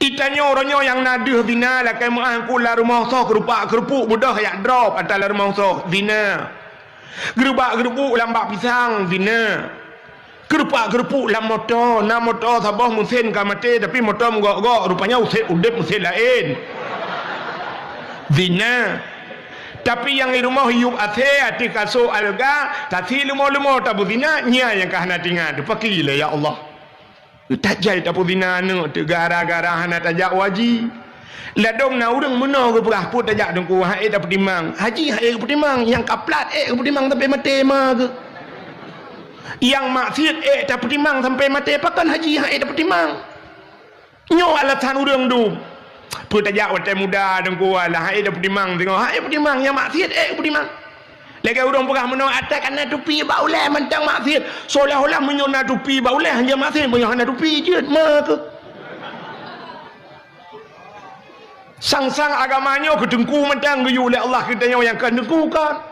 itanya orangnya yang naduh dina lah kayak mengangkut lah rumah soh kerupuk mudah yang drop antara rumah soh dina gerubak lambak pisang dina kerupuk lam motor na motor sabah musin ka mati tapi motor menggok-gok rupanya udep musin lain dina tapi yang di rumah hiup hati kasut alga tapi lumo tabu zina nya yang kahana tinggal tu pakile ya Allah tajai tabu zina anu tu gara-gara hana tajak wajib ladong na urang meno ke perah put tajak dengku hae dapat timang haji hae petimang yang kaplat petimang sampai mati mah ke yang maksiat dapat timang sampai mati pakan haji hae dapat timang nyo alasan urang du putajak wate muda dengku lah hai dah pedimang tengok hai pedimang yang maksiat pedimang lagi orang pernah menang atas kena tupi baulai mentang maksiat seolah-olah menyona tupi baulai hanya maksiat menyona tupi je mak sang-sang agamanya kedengku mentang geyu oleh Allah kita yang kedengku kan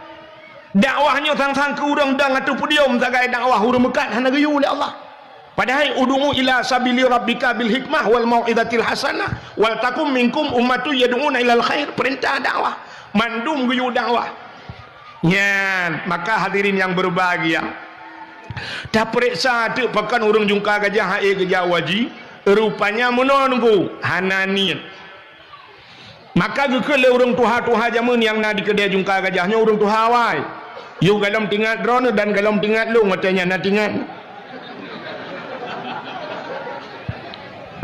dakwahnya sang-sang ke urang dang atau podium sagai dakwah urang mekat hana geyu oleh Allah padahal ud'u ila sabili rabbika bil hikmah wal mau'izatil hasanah wal takum minkum ummatu yad'una ilal khair perintah dakwah mandum geyu dakwah nyan maka hadirin yang berbahagia dah periksa tu pakan urang jungka gajah hae gajah waji rupanya menunggu hana niat maka gekele urang tuha jamun yang na di kedai jungka gajahnya urang tuha wai yu galom tinggal drone dan galom tinggal lu matanya na tinggal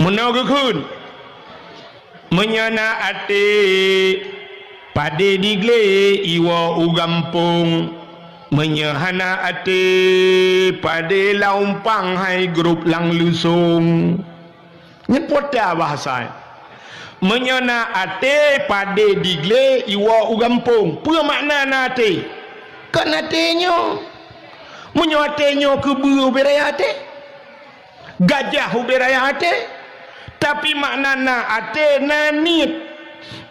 menogekun menyana ate pade digle iwa ugampung menyahana ate pade laumpang hai grup lang lusung nyepota bahasa menyana ate pade digle iwa ugampung apa makna nate kan atenya menyoatenya ke buru beraya ate gajah beraya ate tapi maknana ate nanit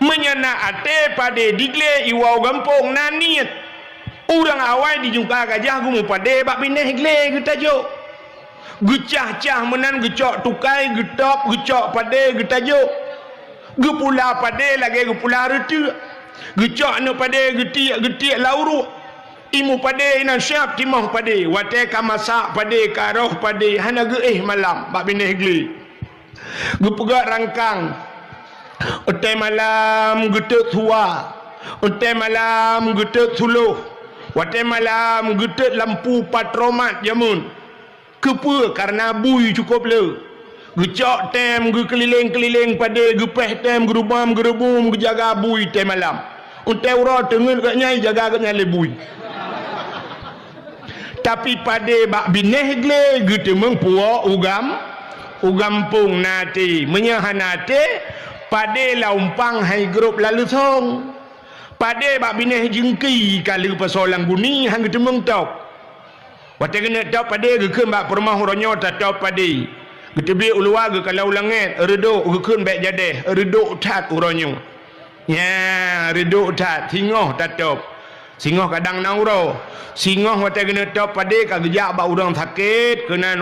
menyana ate pada digle iwau gampung nanit orang awal dijungka gajah gumu pada bak pineh gle kita jo gecah-cah menan gecok tukai getop gecok pada kita jo gepula pada lagi gepula retu gecok no pada getiak lauru Imu pade ina syap timah pade, wate ka masak pade, ka roh pade, hana ge malam bak bineh gli. Gu pegak rangkang. Utai malam getek tua. Utai malam getek suluh. Wate malam getek lampu patromat jamun. Kepa karena bui cukup le. Gecok tem ge keliling-keliling pade, ge peh tem gerubam gerebum ge jaga bui tem malam. Utai ura tengen kat nyai jaga kat nyai bui. Tapi pada bak bineh gle gitu mengpuak ugam pung nati menyahanate pada laumpang hai grup lalu song pada bak bineh jengki kali persoalan guni hang gitu mengtok wate kena top pada gekeun bak permah ronyo ta top pada gitu bi ulua ge kalau langit reduk gekeun baik jadeh reduk tat uronyo ya reduk tat tingoh ta top singoh kadang nauro singoh wate kena top pade ka gejak ba urang sakit kenan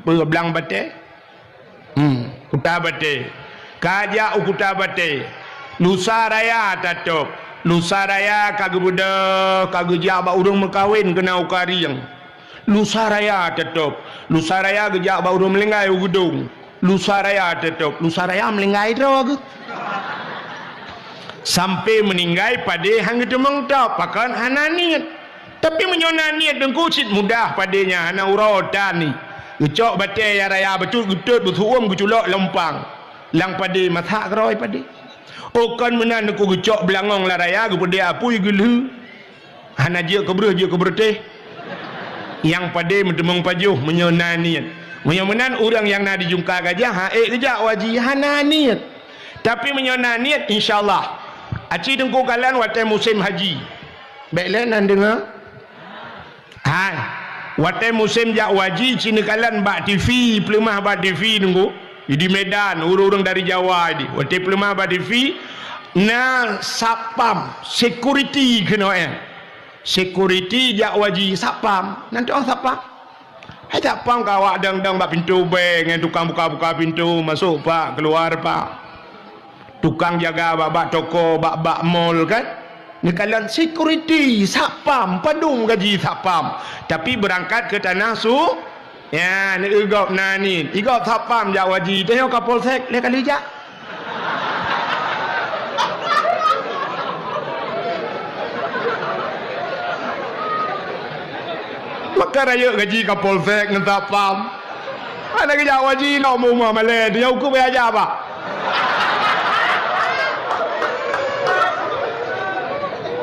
belang bate kuta bate kajak kuta bate lusa raya tatop lusa raya kage budak kage jak ba urang mekawin kena ukariang lusa raya tatop lusa raya gejak ba urang melinggai ugudung lusa raya tatop lusa raya melinggai ro sampai meninggal pada hang itu mengtap pakan hananiat tapi menyonaniat dengku cit mudah padanya hana urodani gecok batai ya raya betul getut betuam geculok lempang lang pada mathak roi pada okan menan ku gecok belangong la raya gepede apui gelu hana je kebreh yang pada mentemong pajuh menyonaniat menyomenan orang yang nak dijungka gajah ha gejak waji hananiat tapi menyonaniat insyaallah aci dengku kalian wate musim haji. Baiklah nan dengar. Hai. Wate musim jak waji cina kalian bak TV, pelemah bak TV dengku. Di Medan urang-urang dari Jawa di. Wate pelemah bak TV na sapam security kena security jak waji sapam. Nanti orang sapam. Hai sapam kawak dang-dang bak pintu bank dengan tukang buka-buka pintu masuk pak keluar pak. Tukang jaga bak toko bak mall kan ni kalian security sapam padung gaji sapam tapi berangkat ke tanah su ya ni igop nani igop sapam jak waji tengok kapolsek le kali jak maka raya gaji kapolsek ngan sapam ada jak waji nak mau male dia ukur bayar aja apa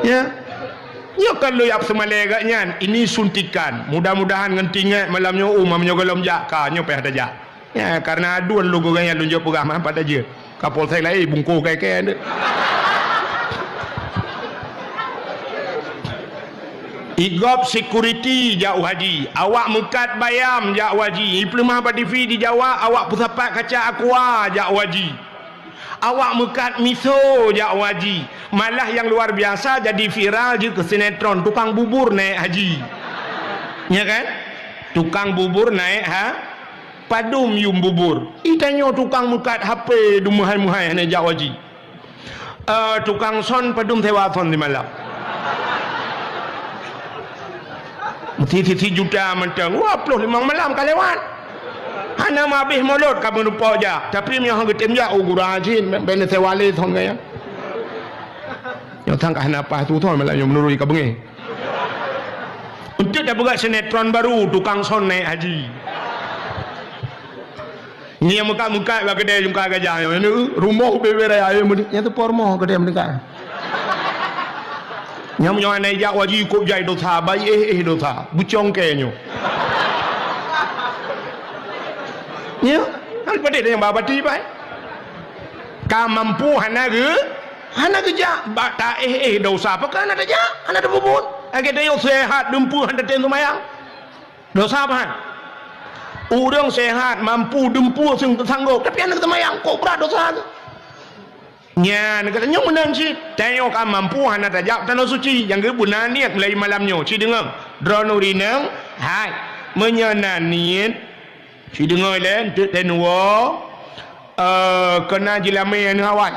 ya kalau yang semalega nyan ini suntikan mudah-mudahan ngentinge malamnya mamnya golom jaka nyo peh daja ya karena aduan logo ganya lunjuk pegah mah pada je kapol saya lai bungku kayak ande igop security jauh haji awak mekat bayam jak waji pelemah pada TV di Jawa awak pusapat kaca aqua jak waji awak mekat miso jak waji malah yang luar biasa jadi viral je ke sinetron tukang bubur naik haji ya kan tukang bubur naik padum yum bubur itanyo tukang mekat HP dumahai-muhai naik jak waji tukang son padum sewa son di malam titi juta mentang wah 25 malam kalewat hana mabih mulut kamu lupa aja tapi yang getem ja ugura jin bene sewale thon gaya yang tang hana apa tu thon malah yang menurut ka bengi untuk dah buat sinetron baru tukang son naik haji ni yang muka-muka bak kedai jungka gajah ni rumah bebe raya yang tu pormo kedai mereka yang punya naik jak wajib ikut jai dosa bayi dosa bucong kenyo ya hal pada yang babati baik ka mampu hana ge bata dosa apa kan ada ja hana ada bubut age dayo sehat dempu handa ten tumayang dosa apa urang sehat mampu dempu sing sanggup tapi hana tumayang kok berat dosa nya katanya menang si tayo ka mampu hana tajak tanah suci yang ge bunan niat mulai malamnya si dengang dronurinang hai menyenaniat si dengar len tenwo kena jilame yang awal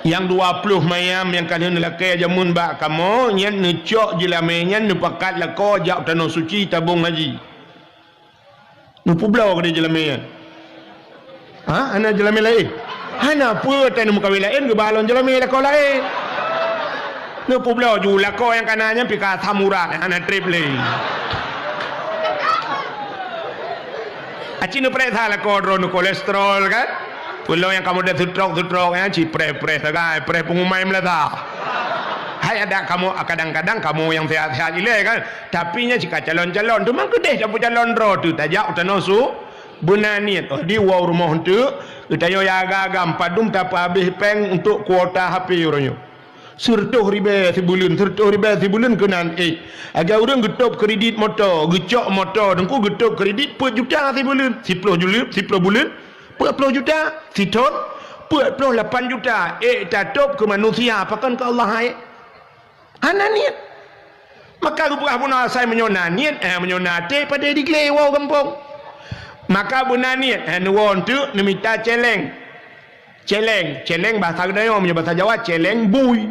Yang 20 mayam yang kalian lakai jamun bak kamu nyen necok jelamenya nepakat lako jak tanah suci tabung haji. Nu publau ke jelamenya. Ha, ana jelame lain. Hana apa tanah muka lain ke balon jelame lako lain. Nu publau ju lako yang kanannya pika samurat ana trip lain. Aci nu pre tha lako drone kolesterol kan? Pulau yang kamu dah tutrok ya, cipre segai, pre pengumai melata. Hai ada kamu kadang-kadang kamu yang sehat-sehat ile kan, tapi nya jika calon-calon tu mang kedeh dapat calon ro tu tajak utanosu bunaniat oh di wow rumah tu kita yo yaga padum tapi habis peng untuk kuota HP orangnya. Surtuh ribe sebulan kenan agak orang getop kredit motor, gecok motor, dengku getop kredit per juta sebulan, 10 bulan. 40 juta siton 48 juta tatop ke manusia apakan ke Allah hai ananiat maka rupanya pun saya menyonaniat menyonate pada diklewau kampung maka bunaniat nuwon tu minta celeng bahasa Dayak punya bahasa Jawa celeng bui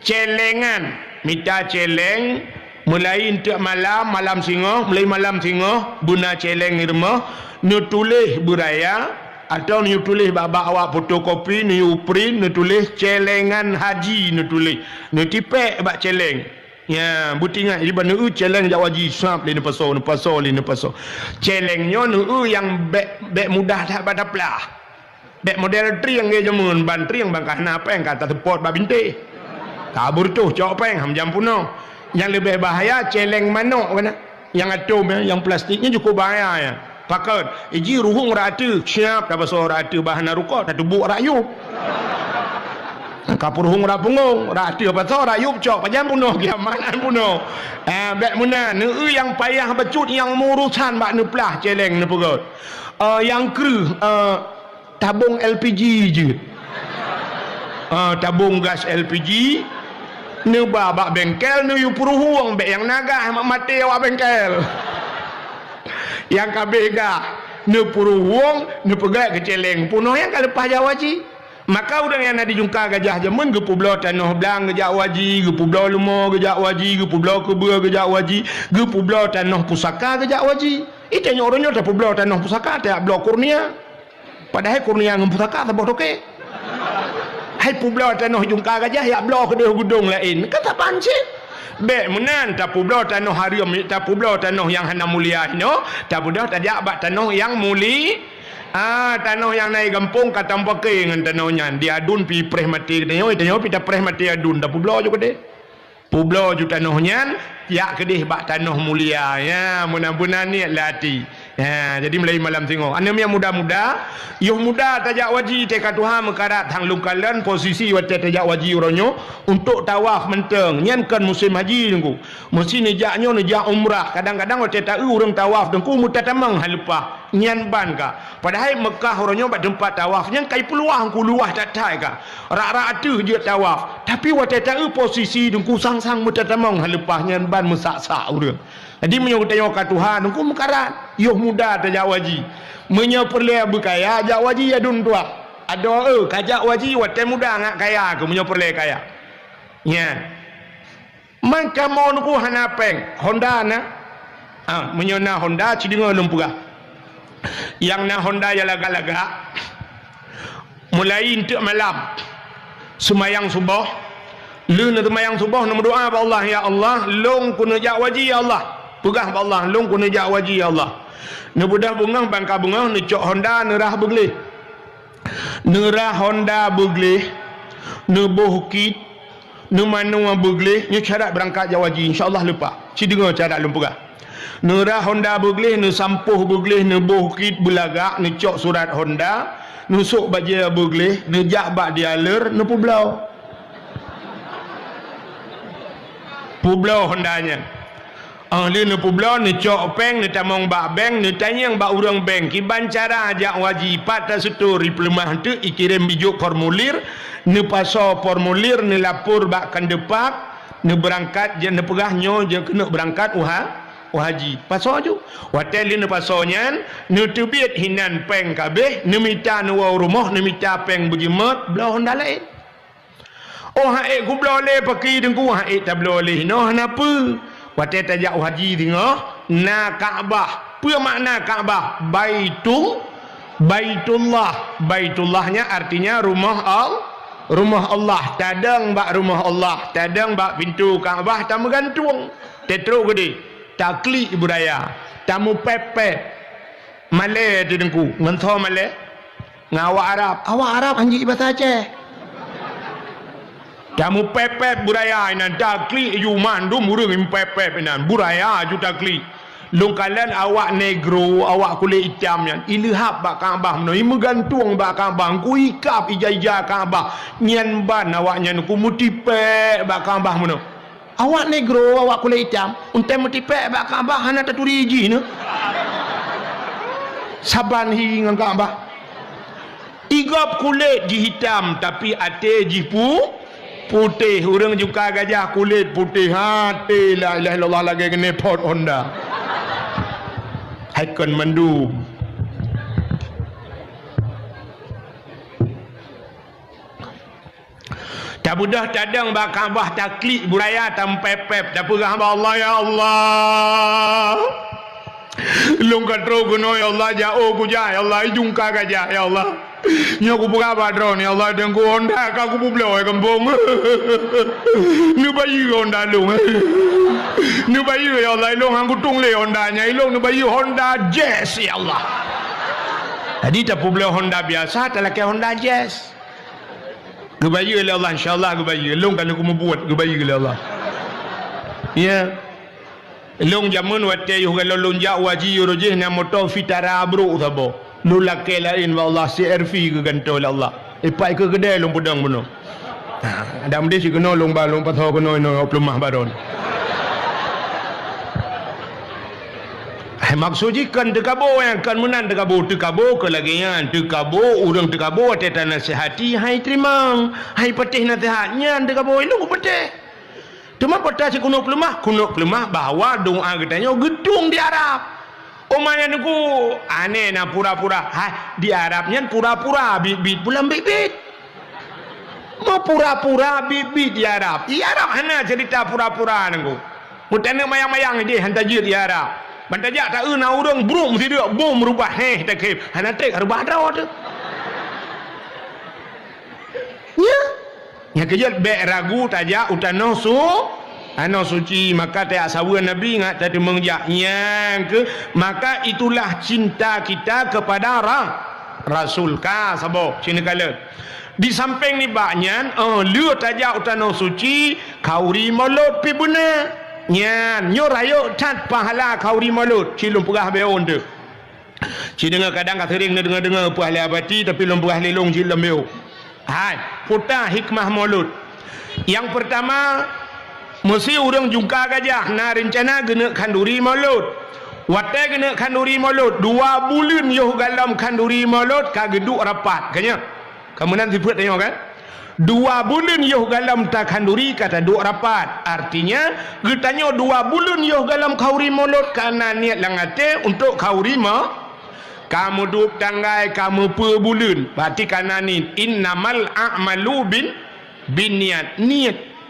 celengan minta celeng mulai untuk malam singoh mulai malam singoh buna celeng di rumah nu tulis beraya atau nu tulis babak awak fotokopi nu print nu tulis celengan haji nu tulis nu tipek bak celeng ya butinga di banu celeng jak waji sap li nu paso celengnya nu yang bek mudah tak pada plah bek model triang ge jamun ban triang bangkah apa yang kata support bak binte kabur tu cok peng ham jam puno yang lebih bahaya celeng manok mana yang atom yang plastiknya cukup bahaya ya pakat iji ruhung ratu siap dah pasal ratu bahan rukuk tak tubuk rayup kapur ruhung rapungung ratu pasal rayup cok pajam punuh kiaman punuh bek muna nu yang payah becut yang murusan bak nu plah celeng nu pegot yang kru tabung LPG je tabung gas LPG nu bak bengkel nu yu puruhung bek yang naga mak mati awak bengkel yang kabega nu puruhung nu pegat ke celeng punuh yang kalau lepas jawaji maka orang yang ada jungka gajah jamun ge pulau tanah belang gejak waji ge pulau lumo gejak waji ge pulau kebua gejak waji ge pulau tanah pusaka gejak waji itu yang orangnya tak pulau tanah pusaka tak blok kurnia padahal kurnia ngem pusaka tak bodoke hai pulau tanah jungka gajah ya blok kedua gudung lain kata pancit bek menan tak pulau tanah harium tak pulau tanah yang hana mulia no tak pulau tak bak tanah yang muli tanah yang naik kampung kata pakai dengan tanahnya diadun pi preh mati tanah pi tak preh mati adun tak pulau juga deh pulau ju tanahnya ya kedih bak tanah mulia ya mudah-mudahan ni lati ya, jadi mulai malam tengok anda yang muda-muda yuh muda tajak waji teka Tuhan mekarat hang lungkalan posisi wate tajak waji uronyo untuk tawaf menteng nyankan musim haji dengku mesti nejaknyo nejak umrah kadang-kadang wate tak urang tawaf dengku mutatamang halupa nyan ban ka padahal Mekah uronyo bak tempat tawaf nyan kai peluang ku luah tak tai ka rak-rak atuh je tawaf tapi wate tak posisi dengku sang-sang mutatamang halupa nyan ban mesak-sak urang jadi menyokong ke Tuhan aku mekarat yuh muda tajak waji menyoperle berkaya ajak waji adun tua ada kajak waji wate muda ngak kaya aku menyoperle kaya nya maka mau nuku hanapeng Honda na menyona Honda cidingo lumpura yang na Honda ya laga-laga mulai untuk malam semayang subuh lu na semayang subuh nak berdoa ba Allah ya Allah long ku najak waji ya Allah pegah ba Allah long ku najak waji ya Allah ne budah bunga bangka bunga ne cok Honda nerah beglih nerah Honda beglih ne bohkit ne manua beglih ne syarat berangkat jawaji insyaallah lupa ci dengar syarat lumpura nerah Honda beglih ne sampuh beglih ne bohkit belagak ne cok surat Honda nusuk baja beglih ne jak bak dialer ne publau Hondanya dia ni publau ni cok peng ni tamong bak beng ni tanya bak urang beng kiban cara ajak wajibat tak seturi pelemah tu ikirim bijuk formulir ni paso formulir ni lapor bak kan depak ni berangkat je ni pegahnya je kena berangkat haji paso ju hotel ni pasonya nu tubit hinan peng kabeh nu mita nu rumah nu mita peng begimat belah honda lain oh hae ku boleh pakai dengku hae tak boleh noh napa hotel tajak haji tengah na Kaabah apa makna Kaabah Baitullahnya artinya rumah Allah tadang bak rumah Allah tadang bak pintu Kaabah tak menggantung tetro gede takli budaya tamu pepe Malay tu dengku mentho Malay ngawak Arab anjing bahasa Aceh tamu pepe budaya inan takli ju mandum urang pepe inan budaya ju takli lungkalan awak negro awak kulit hitam yan ilhab bak Kaabah meno megantung bak Kaabah ku ikap ija Kaabah nyan ban awaknya ku mutipe bak Kaabah meno awak negro awak kulit hitam unte mutipe bak Kaabah hana taturi iji ne saban hi ngan Kaabah igap kulit ji hitam tapi ate ji putih urang juga gajah kulit putih hati la ilaha illallah lagi kena pot Honda haikon mandu tak budah tadang bak Kaabah taklik buraya tam pepep tak pegah Allah ya Allah long katro kuno ya Allah jauh ku ya Allah jungka gajah ya Allah nya ku buka badron ya Allah dengku Honda ka ku bublo kampung nu bayi Honda long nu bayi ya Allah long angku tung le Honda nya long nu bayi Honda Jazz ya Allah tadi tak bublo Honda biasa tak laki Honda Jazz ku bayi ya Allah insyaallah ku bayi long kalau ku membuat ku bayi ya Allah ya long jamun wate yu kalau long ja waji rojih na motor fitara bro sabo lu laki lain wallah CRV ke gantol Allah ipai ke kedai long pedang beno ada mesti si kena long balong patho kena no plumah baron maksudnya kan dekabo yang kan menan dekabo ke lagi yang dekabo urang dekabo teta nasihati hai terima hai patih nasihatnya dekabo ini ku patih cuma patah si kuno plumah bahawa doa katanya gedung di Arab omanya nuku aneh na pura-pura di Arabnya pura-pura bibit pulang bibit mau pura-pura bibit di Arab hana cerita pura-pura nuku mutane mayang-mayang dia hantajir di Arab bantajak tak na urang brum mesti dia bom merubah tak kep hana tek rubah draw tu ya kejat be ragu tajak utano ano suci maka tak sawan Nabi ngat tadi mengjak ke maka itulah cinta kita kepada Rasul ka sabo sini kala di samping ni baknya lu tajak utano suci kauri mulut pi buna nyan nyorayo tat pahala kauri mulut cilum pegah beon tu ci dengar kadang sering dengar pahala abati tapi lum pegah lelong cilum beo hai putar hikmah mulut yang pertama mesti orang jungka gajah na rencana gena kanduri mulut wate gena kanduri mulut 2 bulan yo galam kanduri mulut ka geduk rapat kanya kamu nanti buat tengok kan 2 bulan yo galam ta kanduri kata duk rapat artinya getanya 2 bulan yo galam kauri mulut karena niat langate untuk kauri kamu duk tanggai kamu per bulan berarti karena ni innamal a'malu bin niat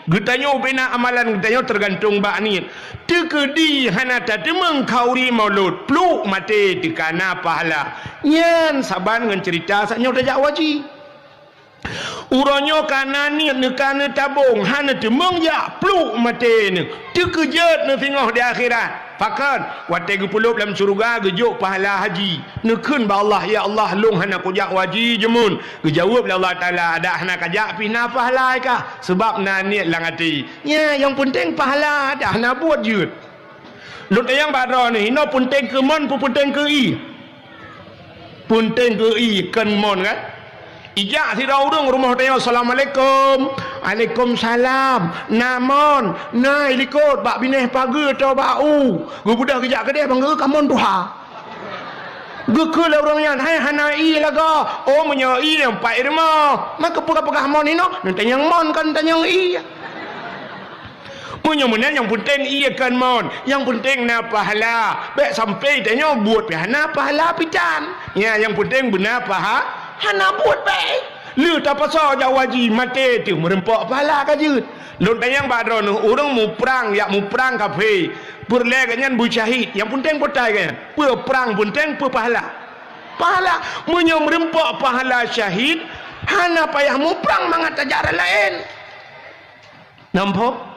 getanya bina amalan getanya tergantung bak niat tekedi hana tatemeng kauri maulud pluk mati dikana pahala nyan saban ngan cerita saknya udah jak waji uronyo kana niat nekana tabung hana temeng ya pluk mati ne tekejat ne tengok di akhirat pakan wate gepulup dalam surga gejuk pahala haji nekun ba Allah ya Allah long hana kujak waji jemun gejawab Allah taala ada hana kajak pina pahala ka sebab na niat lang hati ya yang penting pahala dah hana buat jut lut yang badra ni no penting ke mon penting ke i kan mon kan ijak si raudung rumah tanya assalamualaikum Waalaikumsalam namon nai likut bak bineh pagi atau bau gue budak kejak kedai bangga kamon duha gue ke lah orangnya hai hanai laga oh menyai yang pak irma maka pura-pura mon ini nanti yang mon kan tanya i Menyemenan yang penting ia kan mon. Yang penting na pahala. Baik sampai tanya buat hana pahala pitan. Ya yang penting benar pahala. Hana buat baik. Lu tak pasal jawaji mati tu merempak pahala kajut. Lu tanya badron orang mu perang kafe. Berlegannya bu syahid. Yang penting potai kan. Perang penting pahala. Pahala merempak pahala syahid. Hana payah mu perang mangat ajaran lain. Nampak?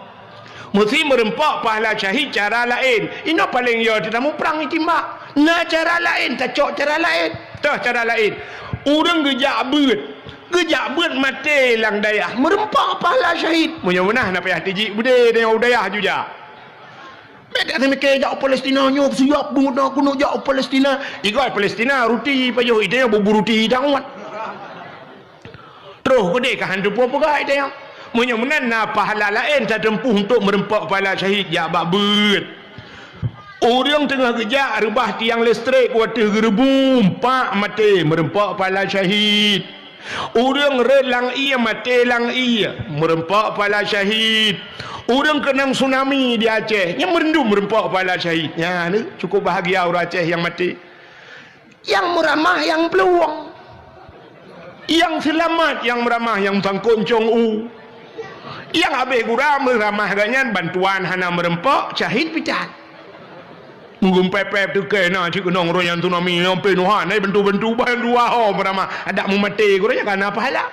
Mesti merempak pahala syahid cara lain. Ini paling ya tidak mau perang itimak. Nah cara lain, tak cok cara lain. Tak cara lain. Orang gejak beut mati lang dayah. Merempak pahala syahid. Mudah-mudahan nak payah tiji bude dengan udayah juga. Beda dengan jauh Palestina nyok siap bunga kuno jauh Palestina. Ikai Palestina ruti payo ide bubu ruti dangwat. Terus gede ka hantu apa gak ide yang mudah-mudahan na pahala lain tak tempuh untuk merempak pahala syahid ya babet. Orang tengah kerja rebah tiang listrik water gerbum pak mati merempak pahala syahid. Orang relang ia mati lang ia merempak pahala syahid. Orang kena tsunami di Aceh yang merendu merempak pahala syahid. Ya ni cukup bahagia orang Aceh yang mati. Yang meramah yang peluang. Yang selamat yang meramah yang tangkuncong yang habis gurau meramah ganyan bantuan hana merempak syahid picat mungkin pepep tu kena cik kenong royan tsunami sampai nuhan bantu bantu meramah ada mu mati gurau ya kana pahala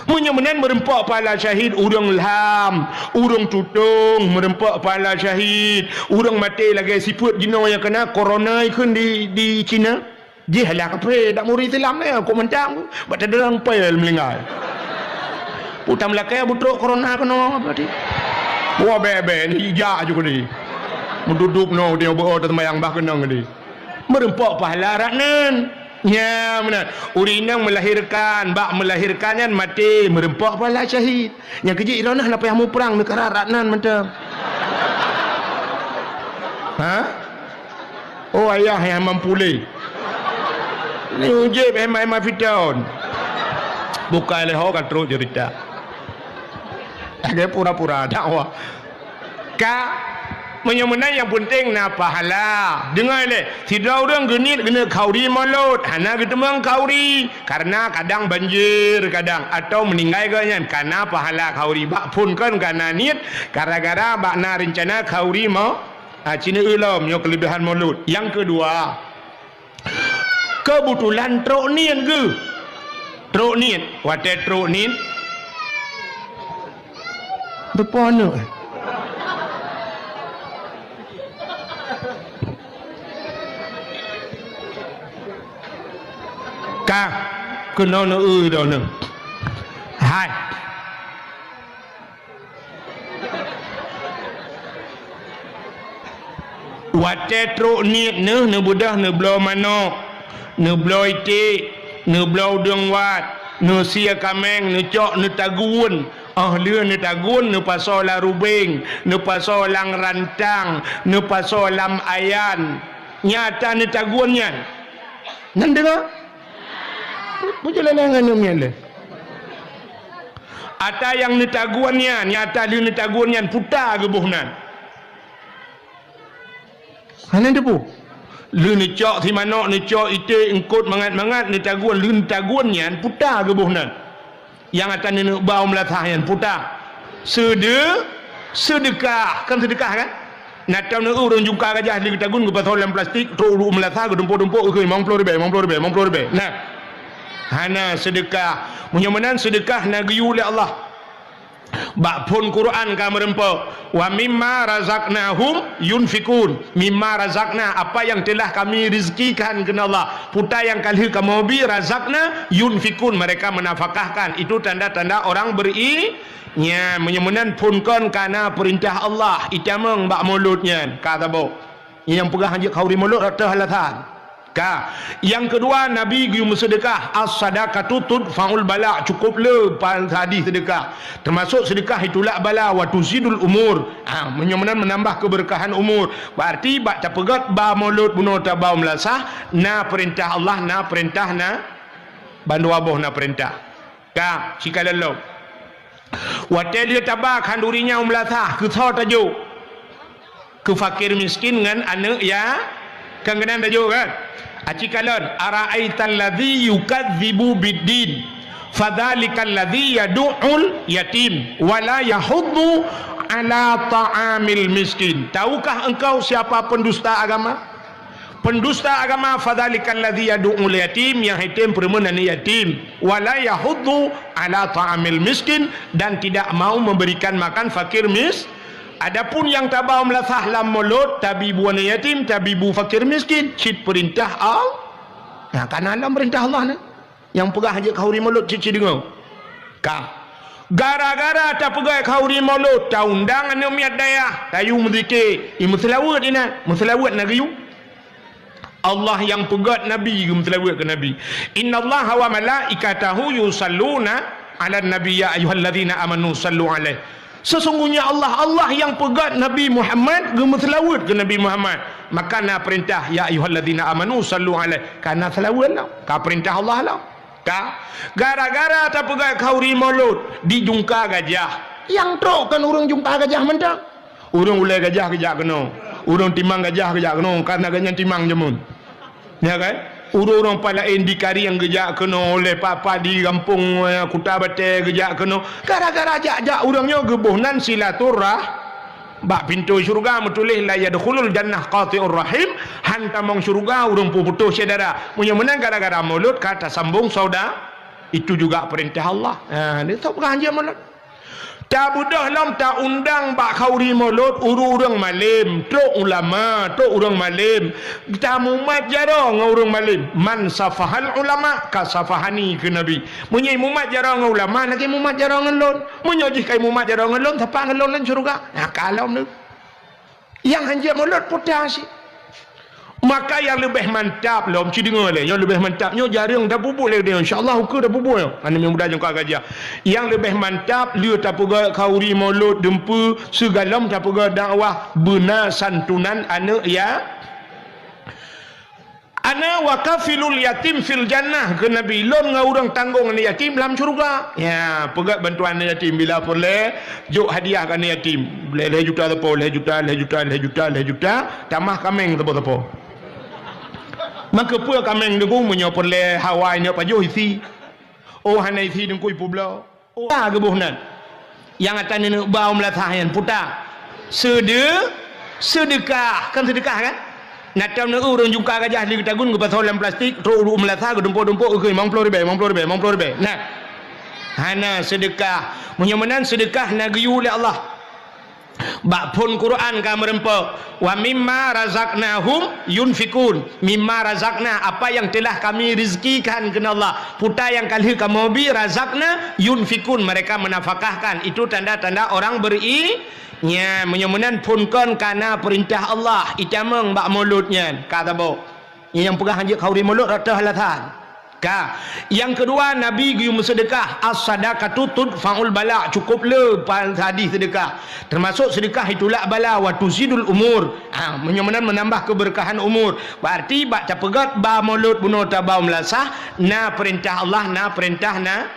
menyemenen merempak pahala syahid urang ilham urang tutung merempak pahala syahid urang mati lagi siput jino yang kena corona ikun di China je halak apa dak murid Islam ni aku mentang baca derang pel melinggal Putam lakai butruk corona kena berarti. Wah bebe ni hijak juga ni. Menduduk no dia beror temayang bah kena ni. Merempak pahala raknan. Ya benar. Urinang melahirkan, bak melahirkannya mati merempak pahala syahid. Yang kejik iranah nak payah mu perang negara raknan macam. Ha? Oh ayah yang mampu le. Ni ujib emai fitaun. Bukan leh kan terus cerita. Dia pura-pura dakwah. Menyemenang yang penting na pahala. Dengar le, tidak orang genit kena kauri malut. Hana ketemang kauri karena kadang banjir kadang atau meninggal ganyan karena pahala kauri. Bak pun kan karena niat gara-gara bak na rencana kauri mau Cina ulam yang kelebihan malut. Yang kedua, kebetulan truk niat ke? Truk niat, wadah truk niat. Berpana Kak kena na dah na hai wate truk niat ne budah ne blau manok ne blau itik ne blau deng wat ne sia kameng ne cok ne tagun lia ni tagun ni pasal la rubing ni pasal lang rantang ni pasal lam ayan nyata ni tagunnya nan dengar berjalan dengan ni ata yang ni tagunnya nyata li ni tagunnya putar gebuhnan hanan depu li ni cok si manok ni cok ite engkut mangat-mangat ni tagunnya putar gebuhnan yang akan nenek bau melatahnya putar sedekah kan sedekah kan natau ne urang jungka gajah di tagun ke pasal lem plastik tru melatah ke dempuk-dempuk ke 50 ribu nah hana sedekah munyamenan sedekah nagiyu oleh Allah bak pun Quran ka merempa wa mimma razaqnahum yunfikun mimma razaqna apa yang telah kami rezekikan kepada Allah puta yang kali kamu bi razaqna yunfikun mereka menafkahkan itu tanda-tanda orang nya menyemenan pun kon kana perintah Allah itamang bak mulutnya kata bo yang pegang haji kauri mulut atau halatan yang kedua Nabi gium sedekah as-sadaqatu tudfa'ul bala cukup le hadis sedekah termasuk sedekah itulah bala wa tuzidul umur menyemenan menambah keberkahan umur berarti bak tapegat ba mulut bunuh tabau melasah na perintah Allah na perintah na bandu aboh na perintah sikalalau Watel dia tabakan durinya umlatah ke thau tajuk ke fakir miskin dengan anak ya kan kenan tajuk kan acikalan ara'aital ladzi yukadzibu biddin fadzalikal ladzi yad'ul yatim wala yahuddu ala ta'amil miskin. Tahukah engkau siapa pendusta agama? Pendusta agama fadzalikal ladzi yad'ul yatim, yang yatim perempuan yatim, wala yahuddu ala ta'amil miskin, dan tidak mau memberikan makan fakir Adapun yang tabau melasah lam mulut tabibu wana yatim, tabibu fakir miskin, cit perintah Allah. Nah, kan alam perintah Allah ni. Yang pegah aja kauri mulut cit dengar. Ka. Gara-gara tak pegah kauri mulut, ta undang anu miat daya, tayu muzikir, muslawat ina, muslawat nagayu. Allah yang pegat Nabi ke muslawat ke Nabi. Innallaha wa malaikatahu yusalluna 'alan nabi ya ayyuhalladzina amanu sallu 'alaihi. Sesungguhnya Allah yang pegat Nabi Muhammad gemes selawat ke Nabi Muhammad. Maka na perintah ya ayyuhalladzina amanu sallu alaihi, kana selawat lah. Ka perintah Allah lah. Ka gara-gara tak pegat kauri mulut dijungka gajah. Yang trok kan urang jungka gajah mentang. Urang ulai gajah kejak kena. Urang timang gajah kejak kena karena gajah timang jemun. Ya kan? Urang-urang palain di kari yang gejak kena oleh papa di kampung Kuta Bate gejak kena gara-gara jak-jak urangnya gebuhnan silaturah bak pintu syurga metulis la yadkhulul jannah qati'ur rahim, hantamong syurga urang putus saudara. Punya menang gara-gara mulut kata sambung saudara. Itu juga perintah Allah. Dia tak berhanja mulut. Tak budah lam tak undang bak kauri mulut urang malim, tok ulama, tok urang malim. Kita mumat jarang urang malim. Man safahal ulama ka safahani ke Nabi. Munyi mumat jarang ulama lagi mumat jarang ngelon. Munyi kai mumat jarang ngelon tapa ngelon lan syurga. Nah kalau ni yang hanja mulut putih sih. Maka yang lebih mantap lah mesti dengar le. Yang lebih mantapnya jarang dah bubuk le dia. Insya-Allah hukum dah bubuk ya. Ane yang mudah jangka gajah. Yang lebih mantap liu tak pegak kauri mulut dempu segalam tak pegak dakwah benar santunan anak ya. Ana wakafilul yatim fil jannah ke Nabi lon ngaurang tanggung anak yatim dalam syurga. Ya, pegak bantuan anak yatim bila boleh juk hadiah kan anak yatim. Boleh juta tepo, leh juta, tamah kameng tepo. Maka pun kameng deku menyoper le Hawaii nya pajo isi. Oh hanai isi dengku ipu blau. Oh gebuhnan. Yang atan ni bau melathayan puta. Sedekah kan kan? Natam na urang jungka gajah li tagun ke pasal dalam plastik, ro melatha ke dempuk-dempuk ke 50 ribu. Nah. Hana sedekah. Munyamenan sedekah nagayu oleh Allah. Bak pun Quran ka merempa wa mimma razaqnahum yunfikun, mimma razaqna apa yang telah kami rezekikan kena Allah puta yang kali kamu bi razaqna yunfikun, mereka menafkahkan. Itu tanda-tanda orang nya menyemunan punkan kana perintah Allah itamang bak mulutnya kata bo yang pegah hanja kauri mulut rata halatan. Yang kedua Nabi gium sedekah as-sadaqatu tudfa'ul bala, cukup le hadis sedekah termasuk sedekah itulah bala wa tuzidul umur, menyemenan menambah keberkahan umur. Berarti bak capegat ba mulut bunuh tabau melasah na perintah Allah na perintah na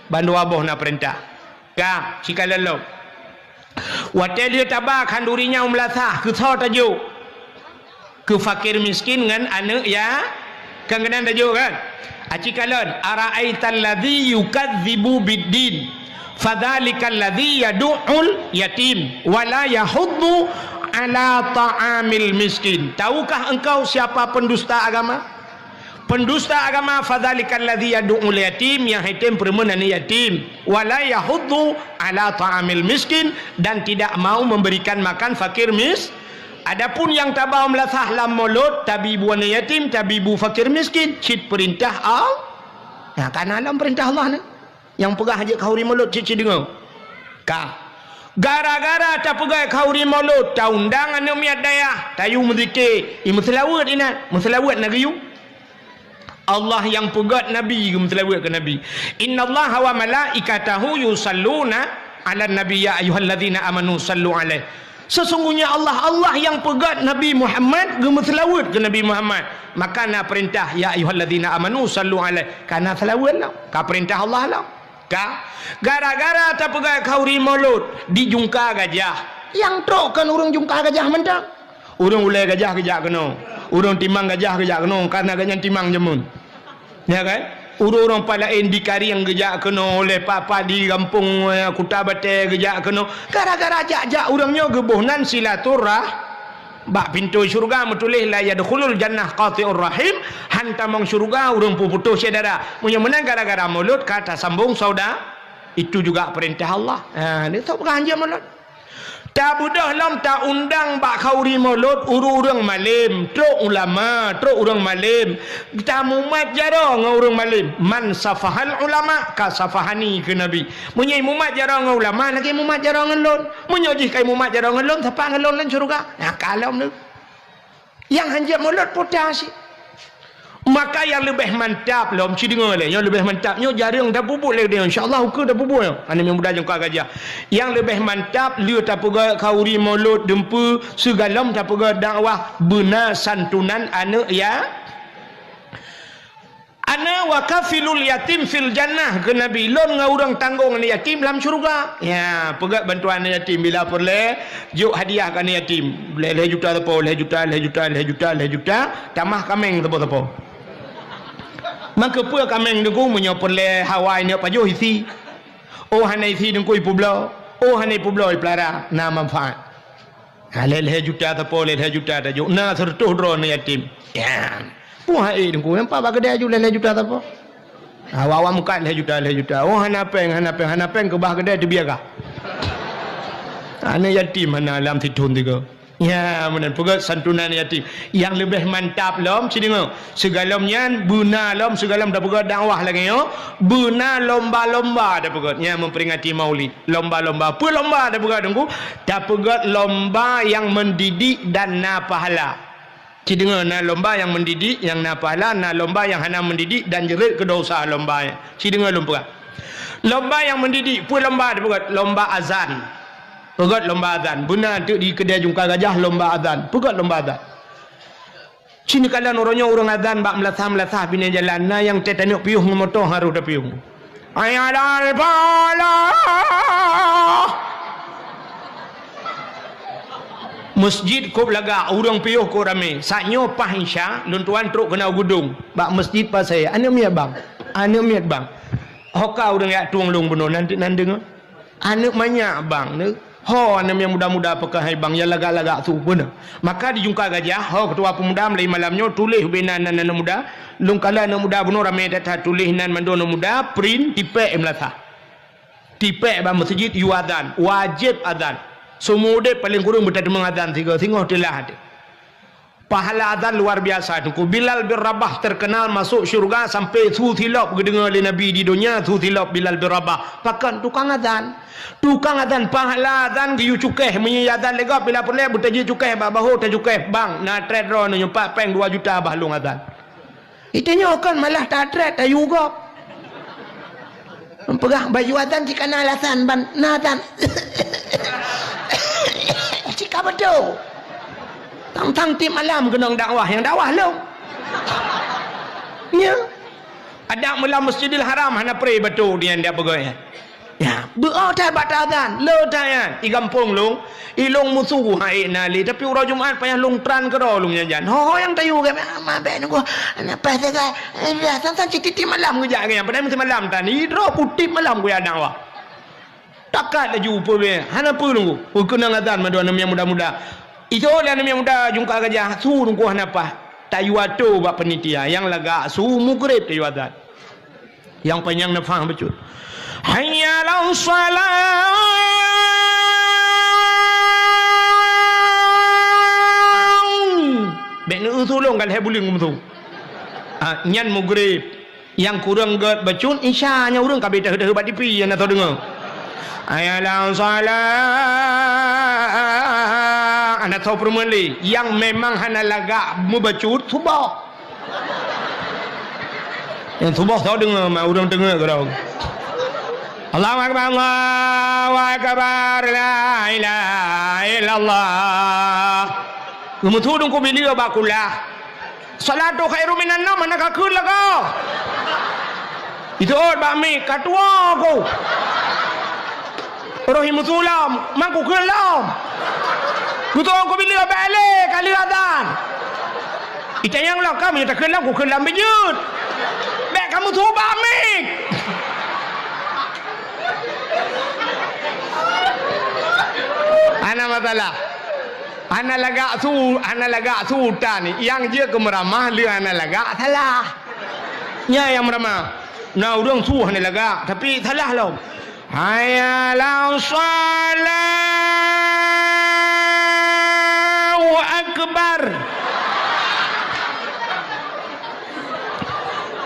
bandu aboh na perintah ka sikalalo watel dia tabakan durinya melasah ke thau tajuk ke fakir miskin dengan anak ya kan kenan tajuk kan acikalan ara'aital ladzi yukadzibu biddin fadzalikal ladzi yad'ul yatim wala yahuddu ala ta'amil miskin. Tahukah engkau siapa pendusta agama? Pendusta agama fadzalikal ladzi yad'ul yatim, yang yatim perempuan yatim, wala yahuddu ala ta'amil miskin, dan tidak mau memberikan makan fakir Adapun yang tabau melasah lam mulut tabibu wana yatim, tabibu fakir miskin, cit perintah Allah. Nah, kan alam perintah Allah ni. Yang pegah aja kauri mulut cit dengar. Ka. Gara-gara tak pegah kauri mulut, ta undang anu miat daya, tayu muzikir, muslawat ina, muslawat nagayu. Allah yang pegat Nabi ke muslawat ke Nabi. Innallaha wa malaikatahu yusalluna 'alan nabi ya ayyuhalladzina amanu sallu 'alaihi. Sesungguhnya Allah yang pegat Nabi Muhammad gemes selawat ke Nabi Muhammad. Maka na perintah ya ayyuhalladzina amanu sallu alaihi, kana selawat lah ka perintah Allah lah. Gara-gara tak pegai kauri mulut di jungka gajah. Yang trok kan urang jungka gajah mentang. Urang ulai gajah kejak kena. Urang timang gajah kejak kena karena gajah timang jemun. Ya kan? Urang pada indikari yang kejak kena oleh papa di kampung Kuta Bate kejak kena. Gara-gara jak-jak urangnya gebuhnan silaturah. Bak pintu syurga metulih la yadkhulul jannah qati'ur rahim, hantamong syurga urang puputus saudara. Punya menang gara-gara mulut kata sambung saudara. Itu juga perintah Allah. Ni tak beranja mulut. Tak budah lam tak undang bak kauri mulut urang malim, truk ulama, truk urang malim. Kita mumat jarang urang malim. Man safahal ulama ka safahani ke Nabi. Munyai mumat jarang ulama lagi mumat jarang ngelon. Munyojih kai mumat jarang ngelon siapa ngelon lan syurga. Nah kalau ni yang hanjat mulut potas. Maka yang lebih mantap lom ci dengar le, yang lebih mantapnya jarang dah bubuk le dia insyaallah ke dah bubuk. Ane yang muda jengka gajah. Yang lebih mantap liu tak pega kauri mulut dempu segalam tak pega dakwah benar santunan anak ya. Ana wa kafilul yatim fil jannah ke Nabi lon ngaurang tanggung anak yatim dalam syurga. Ya, pegat bantuan anak yatim bila perle juk hadiah kan anak yatim. Le juta tepo, le juta, tamah kameng tepo. Maka pua kameng dengku menyopor le Hawaii ni pajo isi. Oh hanai isi dengku ipublo. Oh hanai publo ipelara na manfaat. Le juta tepo le juta tajuk na sertuh dro anak yatim. Ya. Puah dengku nampak bak gede aju le juta tepo. Awa muka le juta. Oh hanapeng ke bah gede dibiarkah. Anak yatim mana alam tidun tiga. Ya, menan pegat santunan yatim. Yang lebih mantap lom, ci dengar. Segalamnya buna lom, segalam dah pegat dakwah lagi yo. Buna lomba-lomba dah pegat. Ya memperingati Maulid. Lomba-lomba. Apa lomba dah pegat dengku? Dah pegat lomba yang mendidik dan na pahala. Ci dengar na lomba yang mendidik, yang na pahala, na lomba yang hana mendidik dan jerit ke dosa lomba. Ci dengar lomba. Lomba yang mendidik, apa lomba dah pegat? Lomba azan. Pegat lomba azan. Benar tu di kedai jungka gajah lomba azan. Pegat lomba azan. Sini kalian orangnya orang azan bak melasah bina jalan. Na yang tetanyuk piuh ngomotoh haru dah piuh. Ayadal pala. Masjid kop laga orang piuh ko rame. Saknyo pah insya luntuan truk kena gudung. Bak masjid pas saya. Ane miat bang. Ane miat bang. Hoka orang yak tuang long benar nanti nandeng. Ane banyak bang ne. Ho anak yang muda-muda apakah hai bang yang lagak-lagak tu pun. Maka di jungka gajah ho ketua pemuda mulai malamnya tulis benan anak muda. Lung kala anak muda benar ramai datang tulis nan mandono muda print tipek melatah. Tipek bang masjid yu azan, wajib azan. Semua de paling kurang berada mengazan tiga tengok telah ada. Pahala azan luar biasa tu. Bilal bin Rabah terkenal masuk syurga sampai thuthilop dengar oleh Nabi di dunia thuthilop Bilal bin Rabah. Pakan tukang azan. Tukang azan pahala azan giyu cukeh menyazan lega bila perle bertaji cukeh bahu ta cukeh bang na trade ro no nyempak peng 2 juta bahlung azan. Itanya kan malah ta trade ta juga. Pegang baju azan jika na alasan ban na azan. Jika betul. Tang-tang tim malam kena dakwah yang dakwah lo. Ya. Ada mula Masjidil Haram hana pray betul dia ndak pegawai. Ya, berau tak batazan, lo tak ya. I kampung long, ilong musuh hai nali tapi urang Jumaat payah long tran ke ro long janjan. Ho yang tayu ke ma be nunggu. Ana pas ka. Ya, santan citi malam ke jak ke. Padahal mesti malam tani ro kutip malam ku ya dakwah. Takat laju apa be. Hana apa nunggu. Kena azan madu anak yang muda-muda. Itu oleh anak yang muda jungka gajah su nunggu hana apa. Tayu atu bak penitia yang laga su mugrib tayu azan. Yang panjang nak faham betul. Hayya ala salat. Benu tolong kalau hebuling tu. Nyan mugrib yang kurang get bacun isya nya urang kabeh dah hebat tipi yang tahu dengar. Hayya ala salat. Anak tahu permeli yang memang hana laga membacut subah. Yang subah tahu dengar mai urang dengar ke dah. Allahu akbar Allahu akbar la ilaha illallah. Ngumutudung ko biliga bakulah. Salatu khairu minan naum anak akul laga. Itu bakmi katua aku. Rahimusulam, mangku kelam. Kutu aku bila balik kali adan. Ita yang lah kami tak kelam, ku kelam bejut. Bek kamu tu bakmi. Ana masalah. Ana lagak su tani. Yang dia kemeramah le ana lagak salah. Nya yang meramah. Nah urang su ana lagak tapi salah lo. Hayya Allahu akbar.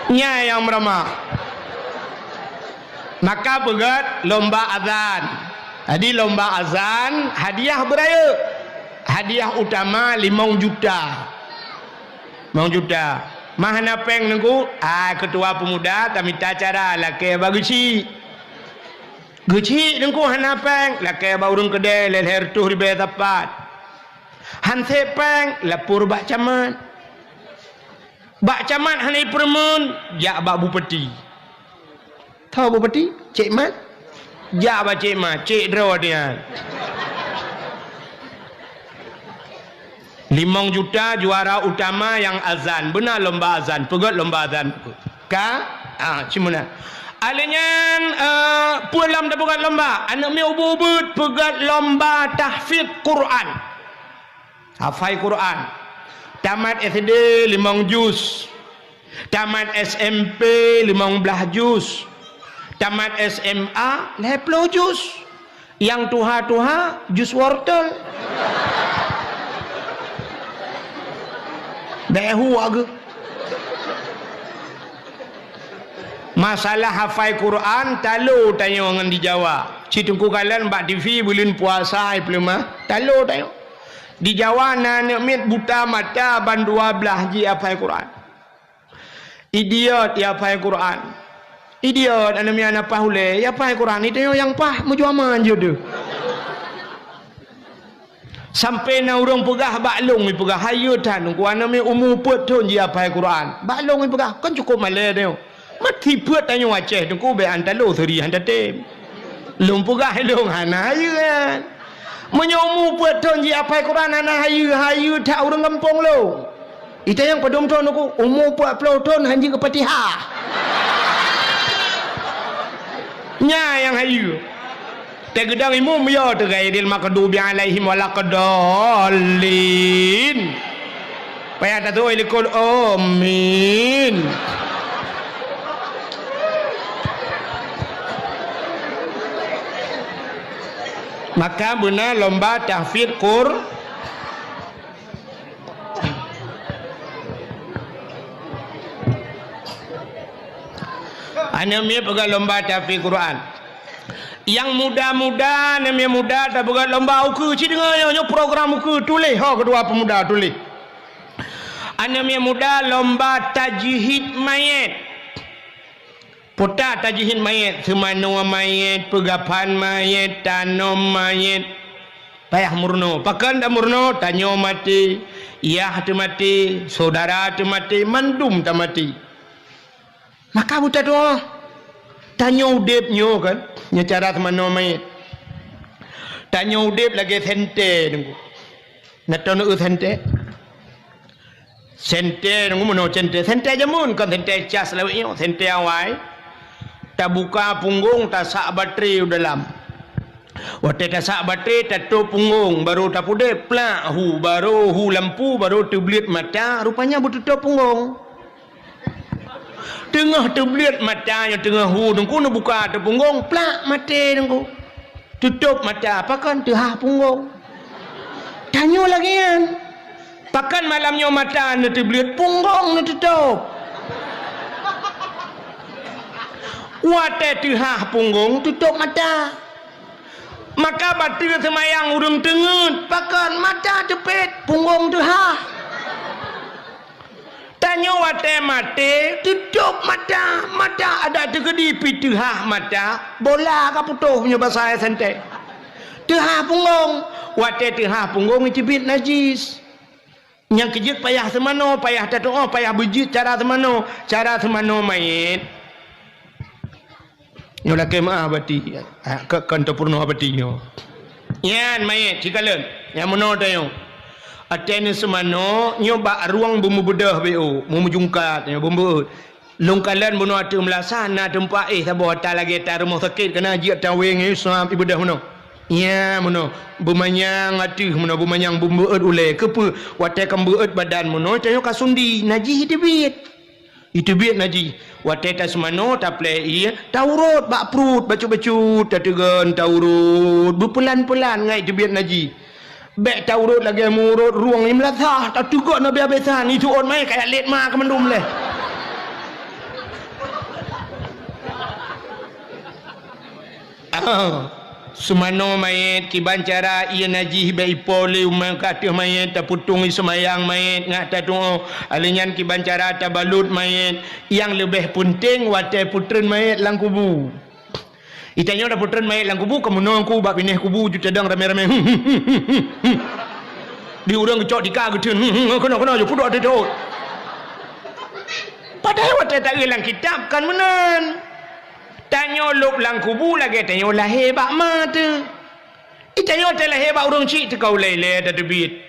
Nya yang meramah. Maka pegat lomba azan. Jadi lomba azan hadiah beraya. Hadiah utama 5 juta. 5 juta. Mahana peng nengku, ketua pemuda kami tak cara laki bagi ci. Geci nengku hana peng laki baurung kedai leher tuh ribe tapat. Hanse peng lapur bak camat. Bak camat hanai permen, ya bak bupati. Tahu bupati? Cik Mat? Ya bak Cik Mat, Cik draw dia. 5 juta juara utama yang azan. Benar lomba azan. Pegat lomba azan. Cimana? Alinyan pulam dah pegat lomba. Anak mi ubud pegat lomba tahfidz Quran. Hafai Quran. Tamat SD 5 juz. Tamat SMP 15 juz. Tamat SMA 10 juz. Yang tuha-tuha juz wortel. Behu aga. Masalah hafai Quran talu tanya orang di Jawa. Citungku kalian bak TV bulan puasa pelema. Talu tanya. Di Jawa nak mit buta mata ban 12 ji hafai Quran. Idiot ya hafai Quran. Idiot ana mi ana pahule ya hafai Quran itu yang pah mujuaman je tu. Sampai na urang pegah baklong mi pegah hayu tan ku ana mi umur put thon ji apai Quran. Baklong mi pegah kan cukup male dia. Mati put tanya Aceh tu ku be antalo seri handa tem. Lung pegah long hana hayu kan. Menyomu put thon ji apai Quran ana hayu tak urang kampung lo. Ita yang padom thon ku umur 40 thon hanji ke Fatihah. Nya yang hayu. Tegedang imum ya tegairil maqdubi alaihim walaqdallin. Payah tak tu ilikul amin. Maka benar lomba tahfidz Quran. Ana mi pegang lomba tahfidz Quran. Yang muda-muda namanya muda tak buat lomba uku ci dengar nyo program uku tulis kedua pemuda tulis. Namanya muda lomba tajhid mayit. Pota tajhid mayit, semano mayit, pegapan mayit, tanom mayit. Payah murno, pakan dah murno, tanyo mati, iyah tu mati, saudara tu mati, mandum tu mati. Maka buta doa. Tanya udip nyo kan, nya cara semano mayit. Tanya udip lagi sente nunggu. Nato nu sente. Sente nunggu mano sente, sente jamun kan sente cas lawik nyo, sente awai. Tak buka punggung, tak sak bateri dalam. Waktu tak sak bateri, tak tu punggung, baru tak pudip, plak hu, baru hu lampu, baru terbelit mata, rupanya bertutup punggung. Tengah terbelit matanya, tengah hu nunggu nak buka tu punggung, plak mati nunggu. Tutup mata, pakan tehah punggung. Tanya lagi kan. Pakan malamnya mata nak terbelit, punggung nak tutup. Wate tehah punggung, tutup mata. Maka batu semayang urung tengut, pakan mata tepit, punggung tehah. Tanya wate mati, tutup mata. Mata ada tegedi pitihah mata. Bola ka putuh punya bahasa santai. Tehah punggung. Wate tehah punggung itu bit najis. Yang kejut payah semano, payah tato'o, payah bejut cara semano. Cara semano mayit. nyo laki maaf bati ke kantapurno bati nyo yan mayit cikalan yang mono tayo atene semano nyo ba ruang bumbu bedah bo bumbu jungkat nyo bumbu longkalan buno atu melasana tempat sabo hotel lagi ta rumah sakit kena ajak taweng isam ibadah mono ya mono bumanyang atu mono bumanyang bumbu ule kepe wate kambeut badan mono tayo kasundi naji itu biat naji wate ta semano ta play taurut bak prut bacu-bacu tategan taurut berpelan-pelan ngai itu biat naji bek taurut lagi murut ruang ni melasah tak tugak nabi abesan itu on mai kayak let ma ke mendum leh semano mayit kibancara ia najih bai pole umang katih mayit ta putung semayang mayit ngak ta doa alinyan kibancara ta balut mayit yang lebih penting wate putren mayit lang kubu itanya dah putren mayit lang kubu kemuno ku bab pineh kubu ju cadang rame-rame di urang kecok di ka gedeun kena je pudok de dot padahal wate tak ilang kitab kan menan tanyo lop lang kubu lagi tanyo lahir bak mata tanyo lahir bak urang cik tu kau lele ada debit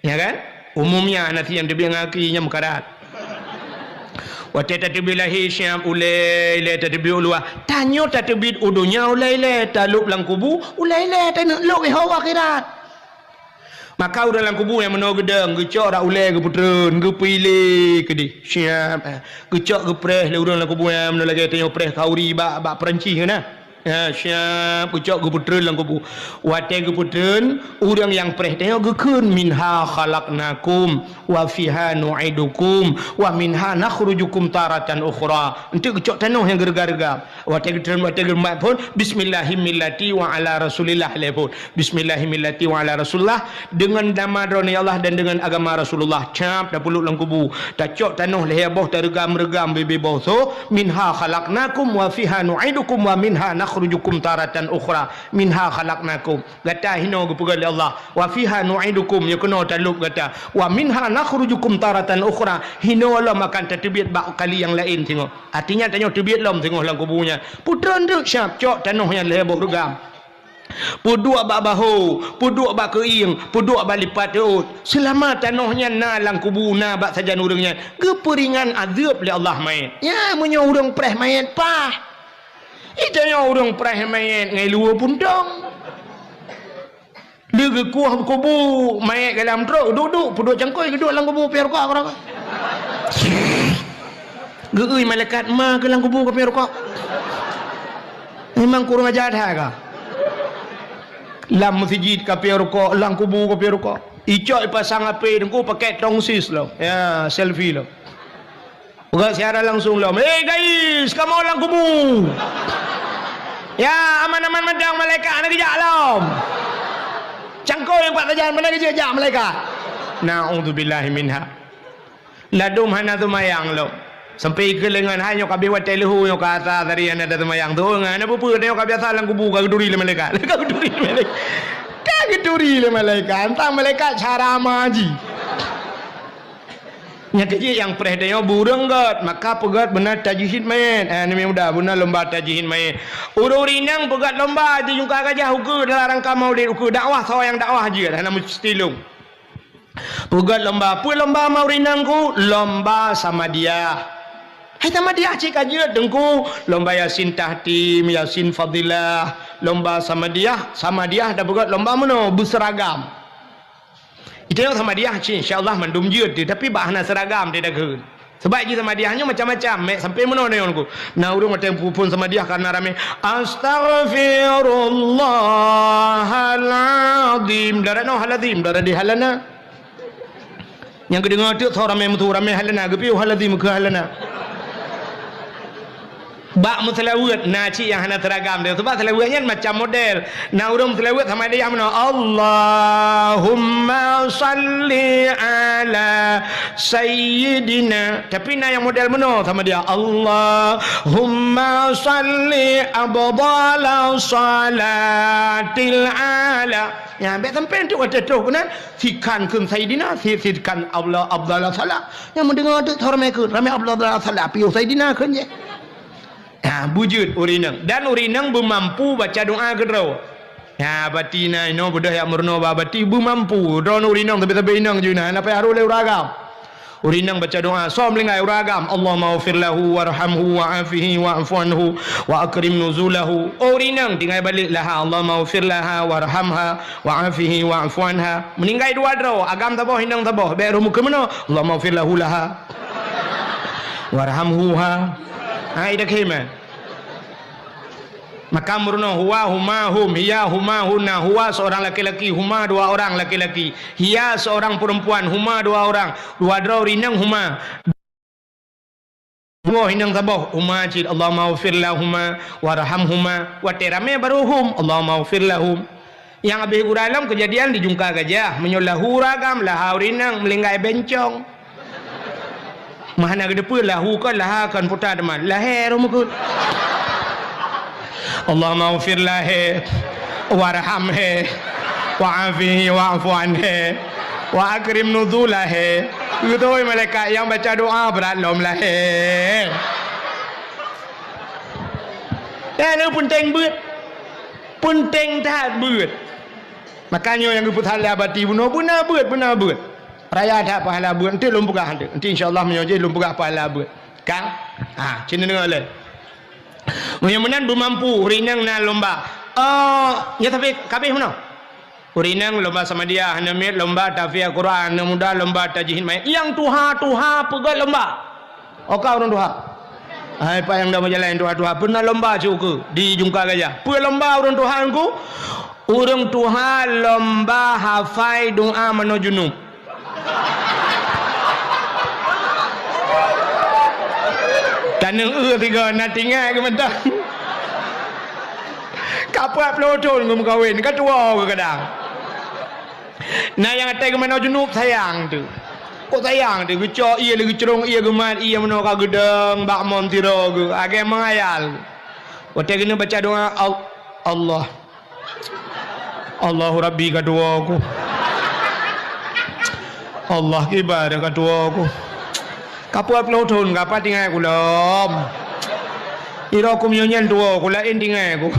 ya kan umumnya nanti yang debit ngakinya mekarat waktu tadbir lahir syam ulai le tadbir ulwa tanyo tadbir udunya ulai le taluk lang kubu ulai le tanyo lok hawa akhirat maka urang lang kubu yang meno gedeng gecok rak ulai ke putren ke pilih ke di siap gecok ke preh le urang lang kubu yang meno lagi tanyo preh kauri bak Perancis kana ya siap gecok ke putren lang kubu wate ke putren urang yang preh tanyo gekeun minha khalaqnakum wa fiha nu'idukum wa minha nakhrujukum taratan ukhra entuk gecok tanah yang gergar-gergar wate germat pun bismillahirrahmanirrahim wa ala rasulillah lepun bismillahirrahmanirrahim wa ala rasulullah dengan nama drone Allah dan dengan agama Rasulullah cap dah puluk lang kubu dah cok tanah leheboh terregam-regam bebe boso minha khalaqnakum wa fiha nu'idukum wa minha nakhrujukum taratan ukhra minha khalaqnakum gata hino gepegal Allah wa fiha nu'idukum ya kena taluk gata wa minha nakhrujukum taratan ukhra hino Allah makan terbiat bak kali yang lain tengok artinya tanya terbiat lom tengok lang kubunya putran tu siap cok tanah yang leheboh regam puduk bak bahu puduk bak keing puduk bak lipat ut selama tanahnya na lang kubu na bak saja urangnya keperingan azab oleh Allah mayit ya munyo urang preh mayit pah itanya urang preh mayit ngai luar pundang lege kuah kubu mayit dalam truk duduk puduk cangkoi duduk lang kubu piar kok orang geui malaikat ma ke lang kubu ke piar kok memang kurang ajar dah lam masjid kape rokok lang kubu kape rokok icok pasang ape dengku pakai tongsis lo ya selfie lo bukan siara langsung lo guys kamu lang kubu ya aman-aman medang malaikat nak kejak lo cangkau yang pak tajan mana kejak malaikat na'udzubillahi minha ladum hana tumayang lo sampai ke lengan hanya kabe watai lehu yo kata dari anda ada mayang tu ngana pupu dia ka biasa lang kubu ka geduri le malaikat ka geduri le malaikat tang malaikat cara maji nya keje yang preh dia burung gat maka pegat benar tajhid main ni mudah benar lomba tajhid main ururinang pegat lomba di jungka gajah uku dalam rangka maulid uku dakwah sawa yang dakwah je dah nama stilung pegat lomba apa lomba maurinangku lomba sama dia hai sama dia cik aja dengku lomba yasin tahtim yasin fadilah lomba sama dia dah buat lomba mana berseragam itu yang sama dia cik insyaallah mandum je tapi bahana seragam dia dah keun sebab je sama diahnya macam-macam sampai mana ni aku nah urang macam pun sama dia karena rame astaghfirullahaladzim darah no haladzim darah di halana yang kedengar tu rame mutu rame halana gepi haladzim ke halana bak mutlawat naci yang hana teragam dia sebab selawatnya macam model na urang selawat sama dia mana Allahumma salli ala sayyidina tapi na yang model mana sama dia Allahumma salli abdala salatil ala ya bet sampai tu ada tu kan sikan kun sayyidina sikan Allah abdala salat yang mendengar tu ramai kun ramai abdala salat pi sayyidina kun je Bujud urinang. Dan urinang bermampu baca doa kedua. Batina ino budah yang murno babati bermampu. Don urinang tapi inang juna. Napa haru le uragam. Urinang baca doa som lingai uragam. Allahumma ufir lahu warhamhu wa'afihi wa'fu anhu wa akrim nuzulahu. Urinang tinggal balik laha. Allahumma ufir laha warhamha wa'afihi wa'fu anha. Meninggai dua draw. Agam taboh hinang taboh. Baik rumu ke mana? Allahumma ufir lahu laha warhamhu ha. Ida kema. Maka murno huwa huma hum hiya huma hunna. Huwa seorang laki-laki, huma dua orang laki-laki, hiya seorang perempuan, huma dua orang. Dua draw rinang huma. Dua hinang taboh huma cid. Allahumma ufir lahuma warhamhuma wa terame baruhum. Allahumma ufir lahum. Yang habis uralam kejadian di Jungka Gajah menyolahu ragam laha rinang melinggai bencong. Mahana gedepe lahu kan laha kan putar deman. Lahir rumukut. Allahumma ufir lahe warhamhe wa'afihi wa'fu anhe wa akrim nuzulahe. Itu malaikat yang baca doa berat lom lahe. Ini penting beut. Penting tak beut. Makanya yang keputusan abadi benar beut. Raya ada pahala beut. Nanti lom pegah nanti. Nanti insya-Allah menyoji lom pegah pahala beut. Kang? Cina dengar le. Mudah-mudahan bermampu rinang na lomba. Ya tapi kabeh mana? Rinang lomba sama dia, hanamit lomba tafsir Quran, muda lomba tajwid mai. Yang tuha pegat lomba. Okau orang tuha. Hai pak yang dah berjalan tuha pernah lomba cukup di Jungka Gajah. Pe lomba orang tuha ku. Orang tuha lomba hafai doa mano junub. Tanang tiga nak tinggal ke mentah. Kapat pelotong ke kawin ke tua ke kadang. Nah yang atai ke mana junub sayang tu. Kok sayang tu kecok ia lagi cerong ia gemat ia mano ka gedeng bak mon tiro ke age mengayal. Otak kena baca doa Allah. Allahu Rabbi kedua aku. Allah kibar kedua aku. Kapuat pelotong kapat tinggal aku lom. Ira aku menyanyian tua aku lain tinggal aku.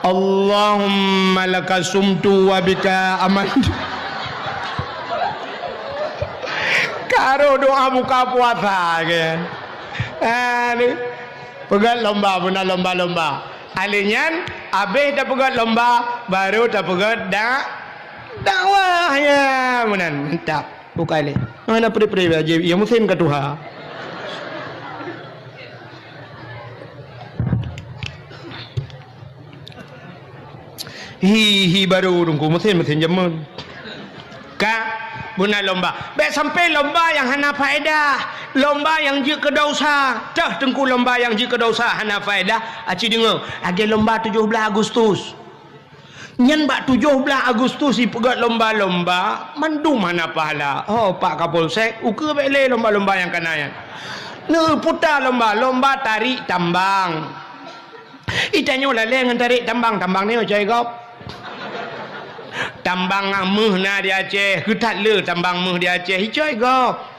Allahumma laka sumtu wa bika amantu. Karo doa buka puasa kan. Pegat lomba pun lomba-lomba. Alinyan habis dah pegat lomba baru dah pegat dakwahnya menan mantap. Bukan le. Mana peri-peri aja ya musim ke Tuhan. Hi baru tunggu musim jamun. Ka guna lomba. Baik sampai lomba yang hana faedah, lomba yang je ke dosa. Dah tengku lomba yang je ke dosa hana faedah. Aci dengar, ada lomba 17 Agustus. Nyan bak 17 Agustus si pegat lomba-lomba mandum mana pahala. Oh Pak Kapolsek uke bele lomba-lomba yang kanayan. Ne putar lomba tarik tambang. Itanyo lale ngan tarik tambang ni ojai gop. Tambang meh na di Aceh, ketat le tambang meh di Aceh ijai gop.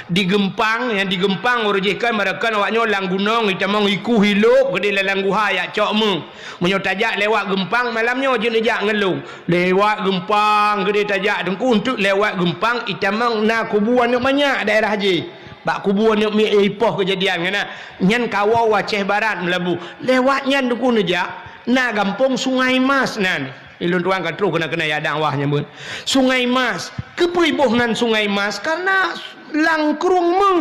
Digempang yang digempang urujikan mereka awaknya lang gunung itamang iku hilup gede lalang guha ya cok meng menyo tajak lewat gempang malamnya je nejak ngelung lewat gempang gede tajak dengku untuk lewat gempang itamang na kubuan nak banyak daerah haji bak kubuan nak mi ipoh kejadian kana nyan kawau Aceh Barat melabu lewat nyan dengku nejak na gampung Sungai Mas nan ilun tuang ka terus kena ya dakwahnya bun Sungai Mas kepribohnan Sungai Mas karena langkrung meng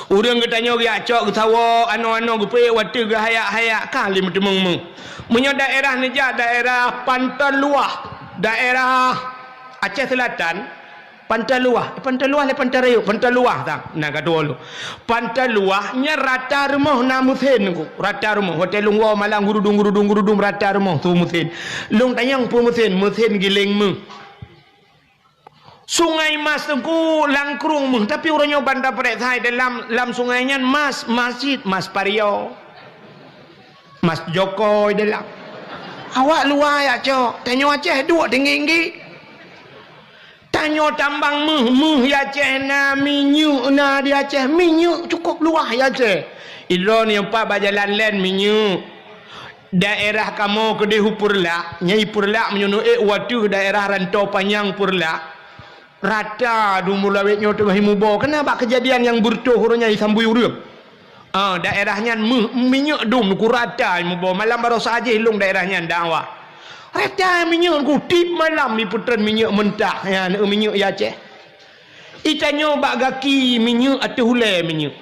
urang katanya ge acok getawa ano-ano gepe wate ge hayak-hayak kali meng menyo daerah neja daerah Pantai Luah daerah Aceh Selatan Pantai Luah le Pantai Rayu Pantai Luah tak nah kadua lu Pantai Luah nya rata rumah na muthin ku rata rumah hotel lungwa malang gurudung rata rumah tu muthin lung tanyang pu muthin giling meng Sungai Mas tengku langkrung meh tapi orangnya bandar Perek Thai dalam sungainya masjid Mas Pario Mas Joko dalam awak luar ya cok tanya Aceh dua tinggi Tanyo tambang meh ya Aceh na minyak na di Aceh minyak cukup luah ya Aceh. Ilo ni empat bajalan len minyak. Daerah kamu ke dehu Purla, nyai Purla menyunuh waktu daerah rantau panjang Purla. Rata dumula wetnya tengah himubo. Kenapa kejadian yang bertuh nyai sambui urang? Daerahnya minyak dum ku rata himubo. Malam baru saja hilung daerahnya dakwah. Rata minyak ku tip malam ni putran minyak mentah ya minyak ya Aceh. Itanyo bak gaki minyak atau hulai minyak.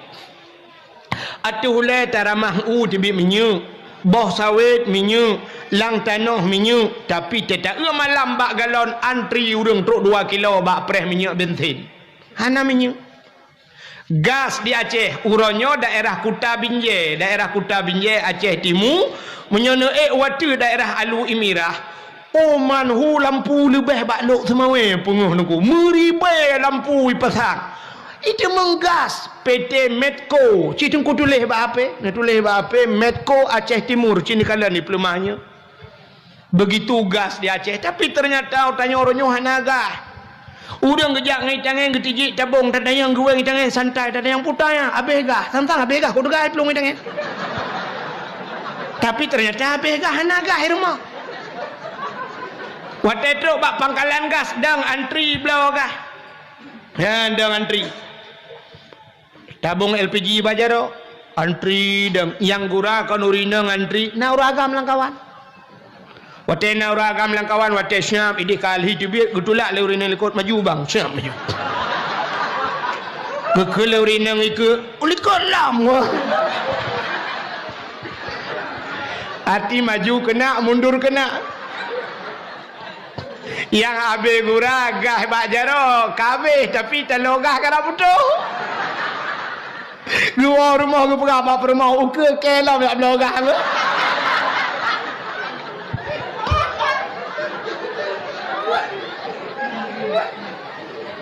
Atau hulai taramah tibi minyak. Boh sawit minyak, lang tanah minyak, tapi tetap malam bak galon antri urang truk 2 kilo bak preh minyak bensin. Hana minyak. Gas di Aceh, uronyo daerah Kuta Binjai, Aceh Timur, menyono waktu daerah Alu Imirah. Oman hu lampu lebih bak lok semawe penguh nuku. Meribai lampu ipasang. Itu menggas PT Medco. Cik tengku tulis bak apa? Nak tulis bak apa? Medco Aceh Timur. Cik ni kala ni pelemahnya. Begitu gas di Aceh. Tapi ternyata tanya orangnya hanaga. Udang kejak ngai tangan ketijik tabung. Tak ada yang gue ngai tangan santai. Tak ada yang putanya. Habis gah. Tantang habis gah. Kau dengar pelung ngai tangan. Tapi ternyata habis gah hanaga di rumah. Waktu itu bak pangkalan gas. Dang antri belau gah. Ya, dang antri. Tabung LPG bajaro antri dan yang gura kan urina ngantri na uragam langkawan wate na uragam langkawan wate syam idi kalhi tibit gutulak le urina likut maju bang syam maju ke le urina ngike ulikot lam hati maju kena mundur kena yang abe gura gah bajaro kabeh tapi telogah kana putuh. Luar rumah ke berapa rumah uke kelam nak belakang ke.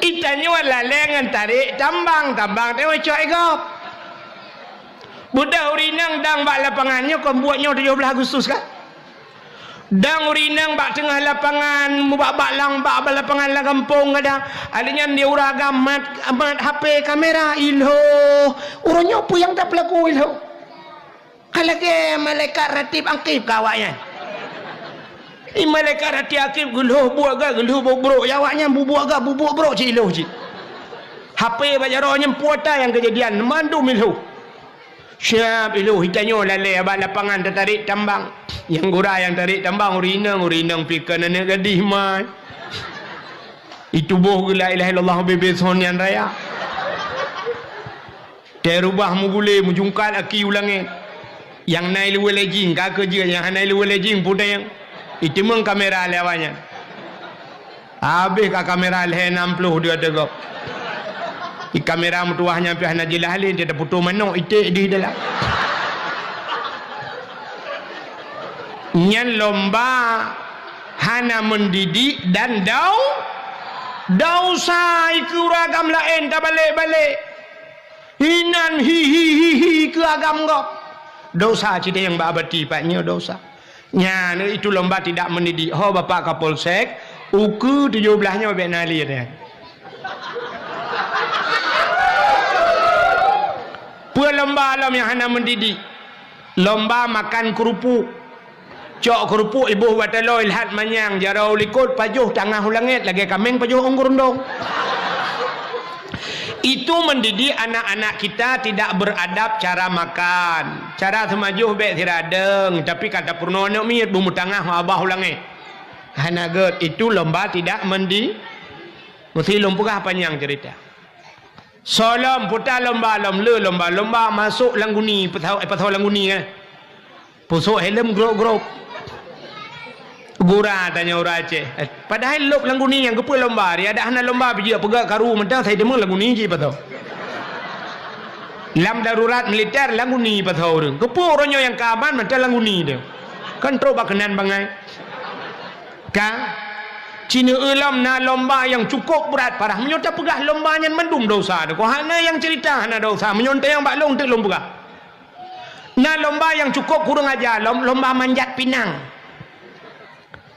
Itanyo lah lengan tarik tambang tengok cok ikop. Budak urinang dang bak lapangannya kau buatnya 17 Agustus kan? Dang urinang bak tengah lapangan bak lang bak lapangan lah kampung kadang adanya dia uragam mat HP kamera ilho urangnya apa yang tak pelaku ilho kalau ke malaikat ratib angkib kawaknya malaikat ratib angkib geluh buat gak geluh bobrok jawabnya bubuak gak bubuk brok cik ilho cik HP bajaronya puata yang kejadian mandum ilho siap ilho hitanyo lalai abang lapangan tertarik tambang yang gura yang tarik tambang urinang pikan anak gadis man itu boh la ilaha illallah bebes honian raya terubah mugule mujungkat aki ulangi yang naik luwe lejing kak kerja yang naik luwe lejing puda yang itu meng kamera lewanya habis ka kamera leh 60 dia tegak di kamera mutuahnya pihak najilah halin dia putu manok itik di dalam nyan lomba hana mendidik dan dausa iku ragam lain tak balik hinan hi ke agam kau dosa cita yang babati paknya dosa nya itu lomba tidak mendidik ho bapak Kapolsek uku 17-nya babek nali dia pua lomba alam yang hana mendidik lomba makan kerupuk cok kerupuk ibu watalo ilhat manyang jarau likut pajuh tangah langit lagi kameng pajuh ongkurundong itu mendidik anak-anak kita tidak beradab cara makan cara semajuh bek tiradeng tapi kata purno nak miet bumbu tangah abah langit hanaget itu lomba tidak mendidik mesti lompukah panjang cerita solom putar lomba masuk langguni petau langguni kan pusuk helm grok gura tanya orang Aceh padahal lop langguni yang kepa lomba dia ada hana lomba pergi pegak karu mentang saya demang langguni je patau lam darurat militer langguni patau orang kepa orangnya yang keaman mentang langguni dia kan teruk bakanan bangai kan Cina ulam na lomba yang cukup berat parah menyontak pegah lombanya mendum dosa dia kau hana yang cerita hana dosa menyontak yang baklong tak lomba na lomba yang cukup kurang aja lomba manjat pinang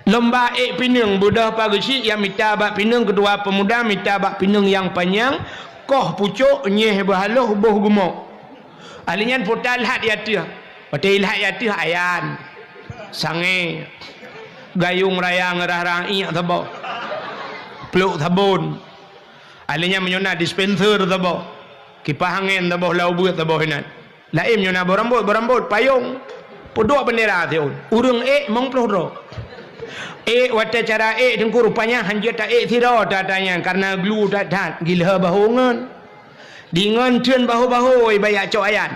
Lomba pinung budak pagi yang minta bak pinung, kedua pemuda minta bak pinung yang panjang, koh pucuk nyeh berhaluh boh gemuk. Alinyan putar lihat yatih. Patai lihat yatih ayan. Sange gayung rayang rah-rang iyak tabo. Peluk tabun. Alinyan menyona dispenser tabo. Kipas angin tabo lau buat tabo hinan. Lain menyona berambut payung. Podok bendera tiun. Urang mong peloro. Wata cara dengku rupanya hanya tak tiro datanya karena glu dat gila bahungan. Dengan tun bahu-bahu bayak cok ayan.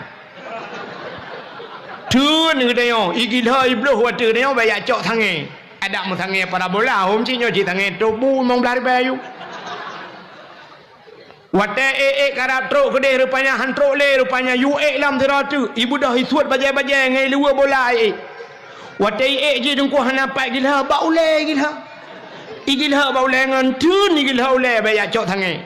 Tun katanya, gila ibluh wata dia bayak cok tangi. Ada mu tangi parabola, hom cinyo ci tangi tubuh mong belari bayu. Wata karap truk gede rupanya hantruk le rupanya yu lam tiro tu. Ibu dah isuat bajai-bajai ngai luar bola Watai je dengku hanapai gila baule gila. Gila baule ngan tun gila baule bayak cok tangi.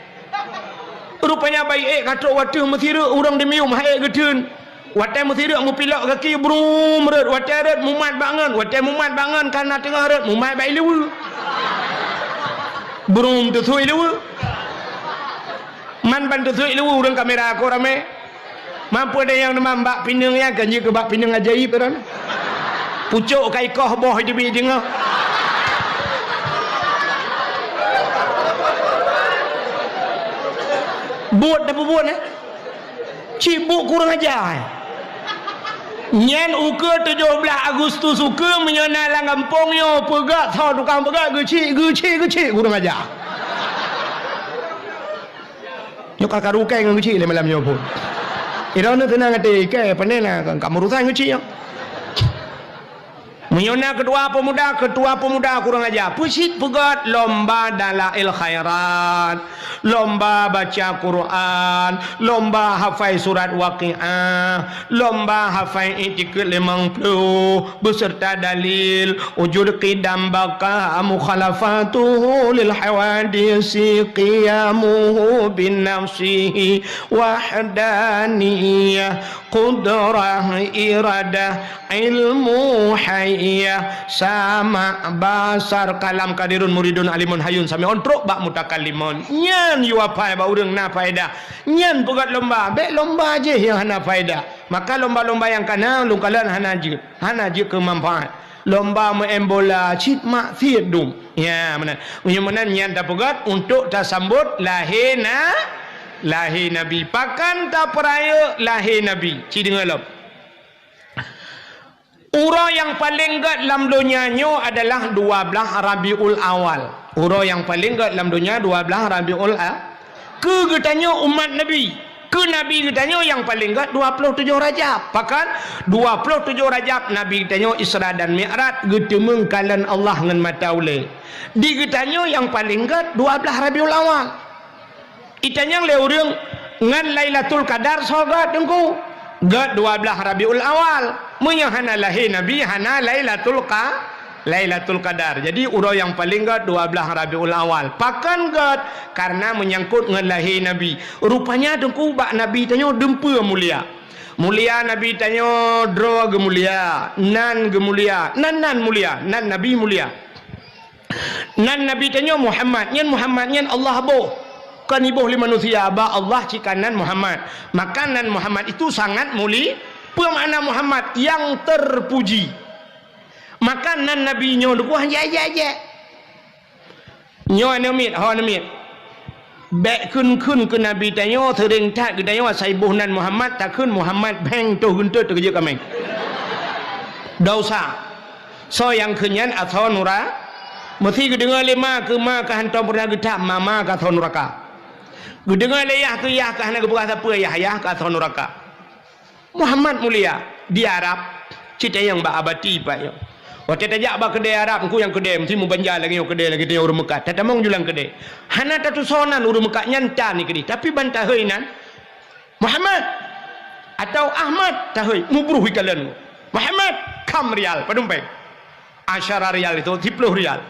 Rupanya baik katrok watu mesira orang demium hai getun. Watai mesira mu pilak kaki brum red watai red mumat bangan karena tengah red mumat baik lewu. Brum tu sui lewu. Man ban tu sui lewu orang kamera aku rame. Mampu ada yang nama bak pinang ya ganji ke bak pinang ajaib kan. Pucuk kai koh boh di biding. Buat apa buat cibuk kurang ajar. Nyen uke 17 Agustus uke menyona lang kampung yo pegak thau tukang pegak geci kurang ajar. Yo kakak rukai ngan geci le malam yo pun. Irana tenang ate ke panela kamu rusak geci yo. Menyona ketua pemuda kurang ajar. Pusit pegat lomba dalail khairat, lomba baca Quran, lomba hafal surat waqiah, lomba hafal itikad 50 beserta dalil wujud qidam baka mukhalafatuhu lil hawadisi qiyamuhu bin nafsihi wahdaniyah qudrah iradah ilmu iya sama basar kalam kadirun muridun alimun hayun sami ontrok bak mutakallimun nyan yu apa ba urang na faedah nyan pegat lomba be lomba je yang hana faedah maka lomba-lomba yang kana lungkalan hana je ke manfaat lomba main bola cit mak thiedum ya mana menan nyan ta pegat untuk ta sambut lahir nabi pakan ta peraya lahir nabi ci dengar Ura yang paling gat dalam dunianyo adalah 12 Rabiul Awal. Ura yang paling gat dalam dunia 12 Rabiul Awal. Ke getanyo umat Nabi. Ke Nabi getanyo yang paling gat 27 Rajab. Pakan 27 Rajab Nabi getanyo Isra dan Mi'raj getemeng kalan Allah ngan mata ule. Di getanyo yang paling gat 12 Rabiul Awal. Itanyang le urang ngan Lailatul Qadar sogat dengku. Gat 12 Rabiul Awal. Munya hana lahir Nabi hana Lailatul Qadar. Jadi urang yang paling gat 12 Rabiul Awal. Pakan gat karena menyangkut dengan lahir Nabi. Rupanya dengku bak Nabi tanyo dempa mulia. Mulia Nabi tanyo dro ge mulia, nan ge mulia, nan mulia, nan Nabi mulia. Nan Nabi tanyo Muhammad, nyen Allah boh. Kan ibuh li manusia ba Allah cikanan Muhammad. Makanan Muhammad itu sangat mulia. Apa makna Muhammad yang terpuji? Makanan Nabi nyo duku hanya aja. Nyo anamit, ho anamit. Bek kun ke Nabi tanyo sering tak ke tanyo saibuh nan Muhammad takun Muhammad beng tu guntur tu kerja kami. Dosa. So yang kenyan atau nura mesti kedengar lima ke ma ke hantam pernah getak mama ke atau nuraka. Kedengar leyah ke yah ke hana ke bekas apa yah ke atau nuraka. Muhammad mulia di Arab cerita yang bak abati pak yo. Waktu tajak bak kedai Arab aku yang kedai mesti mu banjar lagi yo kedai lagi dia urang Mekah. Tatamong julang kedai. Hana tatu sonan urang Mekah nyanta ni kedai. Tapi bantah heuinan Muhammad atau Ahmad tahui mubruh ikalan. Muhammad kam rial padumpeng. Asyara rial itu 10 rial.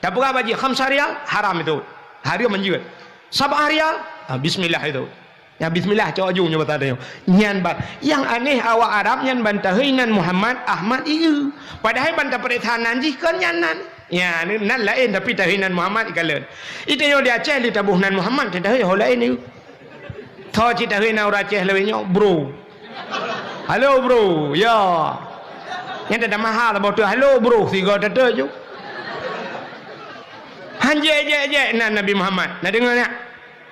Tapi apa baji 5 rial haram itu. Hari menjual. 7 rial bismillah itu. Ya bismillah cok ujungnya bertanya nyan bat yang aneh awak Arab nyan bantah heuinan Muhammad Ahmad ieu padahal bantah peretahanan jikeun nyanan Ya, nan lain tapi tahinan Muhammad kalen. Itanya dia Aceh li tabuh nan Muhammad tadah ho lain ni. Tho ci tahina ora Aceh lewenya bro. Halo bro, ya. Yang ada mahal bawa tu halo bro, tiga tata je. Hanje je nan Nabi Muhammad. Nak dengar tak?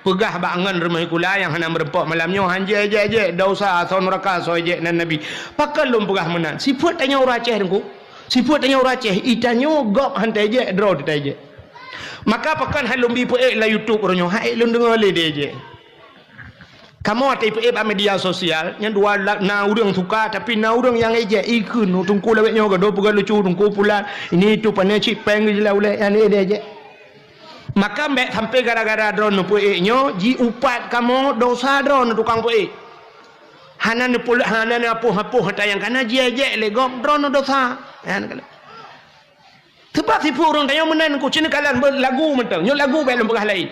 Pegah bangan rumah kula yang hana merempak malamnya hanje je dosa son neraka so je nan Nabi. Pakal lum pegah menan. Sifat tanya ora Aceh dengku. Sifat tanya ora Aceh itanyo gop hantai je draw detai je. Maka pakan halum bi pe la YouTube ronyo hai lum dengar le dia je. Kamu ada ipe media sosial yang dua na urang suka tapi na urang yang ejek ikun tungku lewetnya ke do puga lucu tungku pulan ini itu pane cip peng je lah ulai ane dia je. Maka mbek sampai gara-gara drone pe nyo ji upat kamu dosa drone tukang pe. Hanan pul hanan apuh-apuh tayang kana ji ejek le gom drone dosa. Yan kala. Sebab si purun tayang menan ku cina kalan lagu mentang nyo lagu belum pegah lain.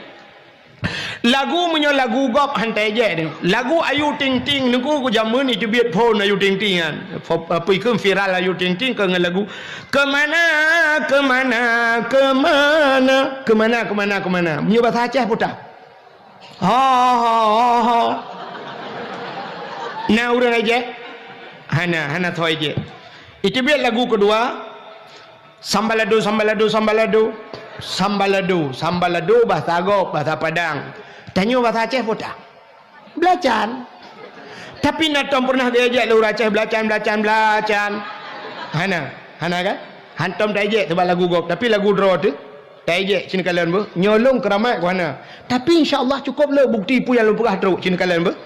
Lagu menyo lagu gop hantai je ni. Lagu Ayu Ting Ting ni ku jamun ni biat phone Ayu Ting Ting kan. Apa ikut viral Ayu Ting Ting ke lagu kemana kemana kemana kemana kemana kemana. Menyo bahasa Aceh putar. Ha. Nah urang aja. Hana thoi je. Itu biat lagu kedua. Sambalado sambalado sambalado. Sambalado bahasa Agop, bahasa Padang. Tanya bahasa Aceh pun tak. Belacan. Tapi nak tom pernah diajak lu Aceh belacan. Hana kan? Hantom tak ajak sebab lagu Gop. Tapi lagu draw tu tak ajak cina kalian ber. Nyolong keramat ke mana. Tapi insya-Allah cukup le bukti pu yang lu pegah teruk cina kalian ber.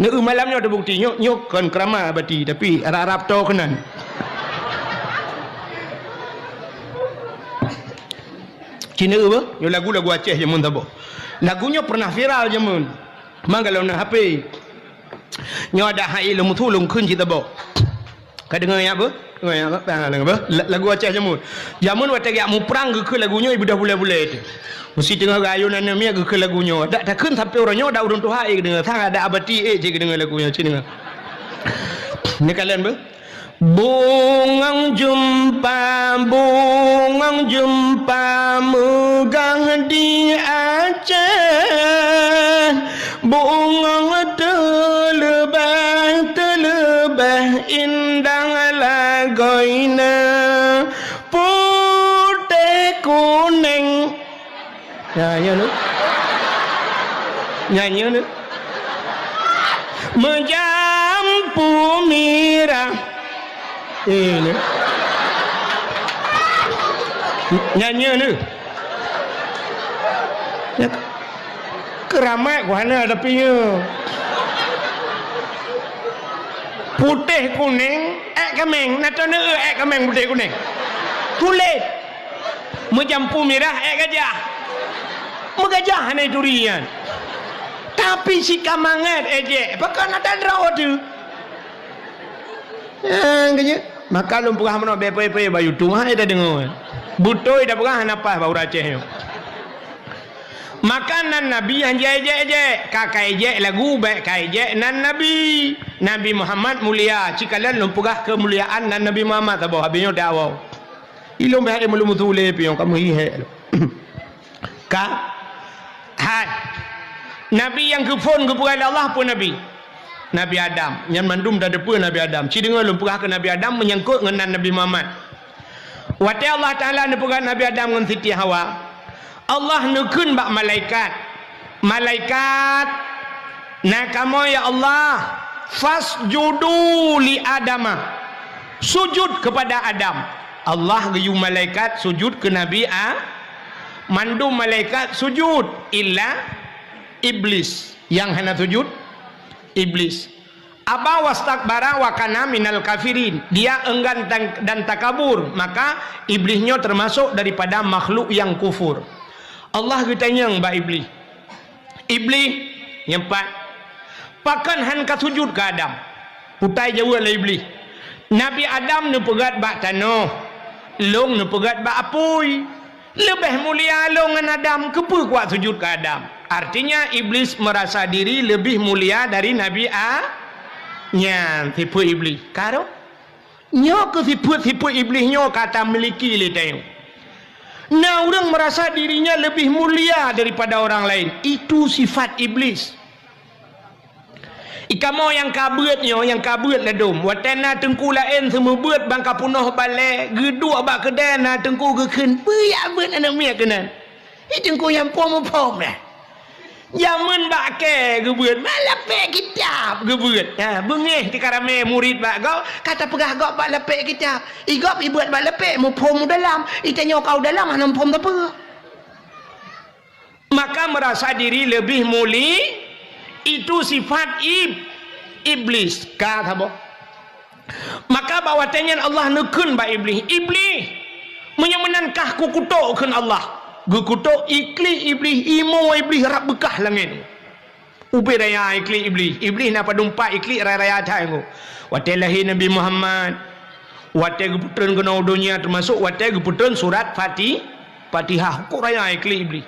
Nak malamnya ada bukti nyok kan keramat abadi tapi Arab to kenan. Cina apa? Yo lagu-lagu Aceh je mun tabo. Lagunya pernah viral je mun. Mang kalau nak HP. Nyo ada hai lemu thulung khun ci tabo. Ka dengar ya apa? Dengar ya apa? Lagu Aceh je mun. Jamun wate ya mu perang ke lagunya ibu dah bule-bule tu. Mesti tengah gayunan ni ke lagunya. Dak tak khun sampai orangnya dah urun tu hai dengar. Sang ada abadi je dengar lagunya cina. Ni kalian ber? Bungang jumpa megang di Aceh. Bungang terlebah indah lagoina putih kuning. Nyanyi nu menjampu mirah. Ini nyanyi ni keramat mana tapi putih kuning kemeng nak tahu kemeng putih kuning kulit menjampu merah gajah megajah ni durian tapi si kamangat ejek pakai nak draw tu kanya maka lu pegah mana bepe bayu tu ha ida dengar butoi dah pegah napas bau Aceh yo makanan Nabi yang je kakai je lagu baik kai je nan Nabi Muhammad mulia cikalan lu pegah kemuliaan nan Nabi Muhammad tabo habisnya dakwah ilmu baik ilmu mutule pion kamu hihe ka hai Nabi yang ke phone ke pegah Allah pun Nabi Adam yang mandum dah depa Nabi Adam ci dengar lu pegah ke Nabi Adam menyangkut dengan Nabi Muhammad wate Allah Taala ne pegah Nabi Adam dengan Siti Hawa Allah nukun bak malaikat nakamo ya Allah fasjudu li Adam sujud kepada Adam Allah gayu malaikat sujud ke Nabi mandum malaikat sujud illa iblis yang hana sujud iblis aba wastakbara wa kana minal kafirin dia enggan dan takabur maka iblisnya termasuk daripada makhluk yang kufur Allah getanya mbak iblis yang empat pakan han ka sujud ke Adam putai jauh oleh iblis Nabi Adam nu pegat bak tanah long nu pegat bak apui lebih mulia long dengan Adam kepa kuat sujud ke Adam. Artinya iblis merasa diri lebih mulia dari Nabi nya tipu iblis karo nyo ke tipu iblis nyo kata miliki le tayong Nah, orang merasa dirinya lebih mulia daripada orang lain. Itu sifat iblis. Ikamo yang kabutnya, yang kabut lah dom. Watena tengku lain semua buat bangka punoh balik. Geduk bak kedana tengku keken. Beyak buat anak miak kena. Tengku yang pom-pom lah. Jaman bak ke gebut. Malah pek kitab gebut. Ha, bengih di karame murid bak kau. Kata pegah kau bak lepek kitab. Igop ibuat bak lepek. Mu pom dalam. Itanya kau dalam. Mana pom tak apa. Maka merasa diri lebih mulia. Itu sifat iblis. Kata apa? Maka bawa tangan Allah nekun ba iblis. Iblis menyamenankah ku kutukkan Allah. Gukutuk ikli iblis, imo iblis rap bekah langit. Ubi raya ikli iblis. Iblis napa dumpa ikli raya thayu. Wate lahir Nabi Muhammad. Wate geputreun kena dunia termasuk wate geputreun surat Fatihah. Ku raya ikli iblis.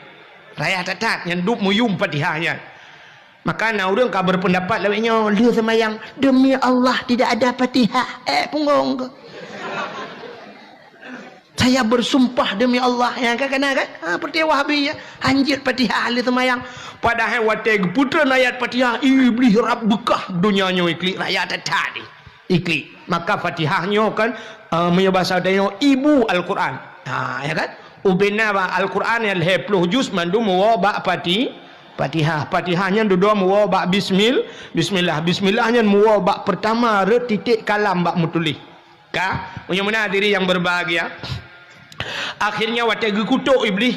Raya tatat yang dup muyum Fatihahnya. Maka nak orang kau berpendapat lawaknya dia semayang demi Allah tidak ada Fatihah. Punggung ke? Saya bersumpah demi Allah yang kan seperti Wahabi ya anjir Fatihah ahli semayang padahal watai putra ayat Fatihah iblis rap bekah dunianya ikli rakyat tadi ikli maka Fatihahnya kan menyebasa dia ibu Al-Quran ya kan ubena Al-Quran yang 10 juz mandu muwa Fatihahnya dua muwa bismillahnya muwa pertama re titik kalam bak mutulih ka punya mana diri yang berbahagia. Akhirnya waktu kutuk iblis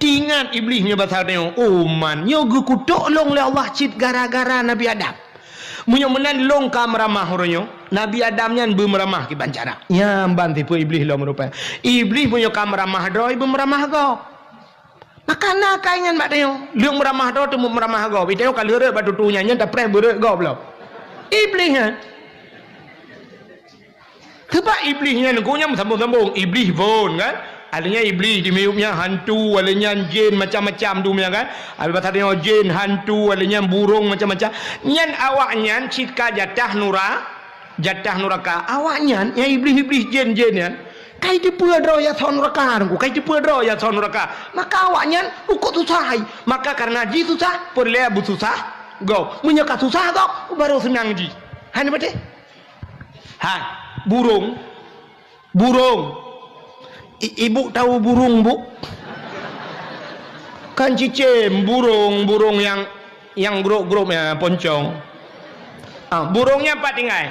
tingat iblisnya bahasa dia man nyo kutuk long le Allah cip gara-gara Nabi Adam munyo menan long ka meramah oronyo Nabi Adam nyan be meramah ki bancara nya banti pu iblis lo merupa iblis munyo ka meramah do ibu meramah go maka na kaingan mak dia leung meramah do temu meramah go video kalere batu tunya nya tak pre beure go blo iblis nya sebab iblisnya nengkunya sambung-sambung iblis pun kan adanya iblis di miupnya hantu adanya jin macam-macam tu kan ada adanya jin hantu adanya burung macam-macam nyan awaknya cika jatah nuraka awaknya yang iblis jin-jin ya kai tipu dro ya son neraka kai tipu dro ya son neraka maka awaknya ukut susah maka karena ji susah perle bu susah go menyeka susah go baru senang ji hani betul burung ibu tahu burung bu kan cicim burung yang grup ya poncong burungnya apa tinggal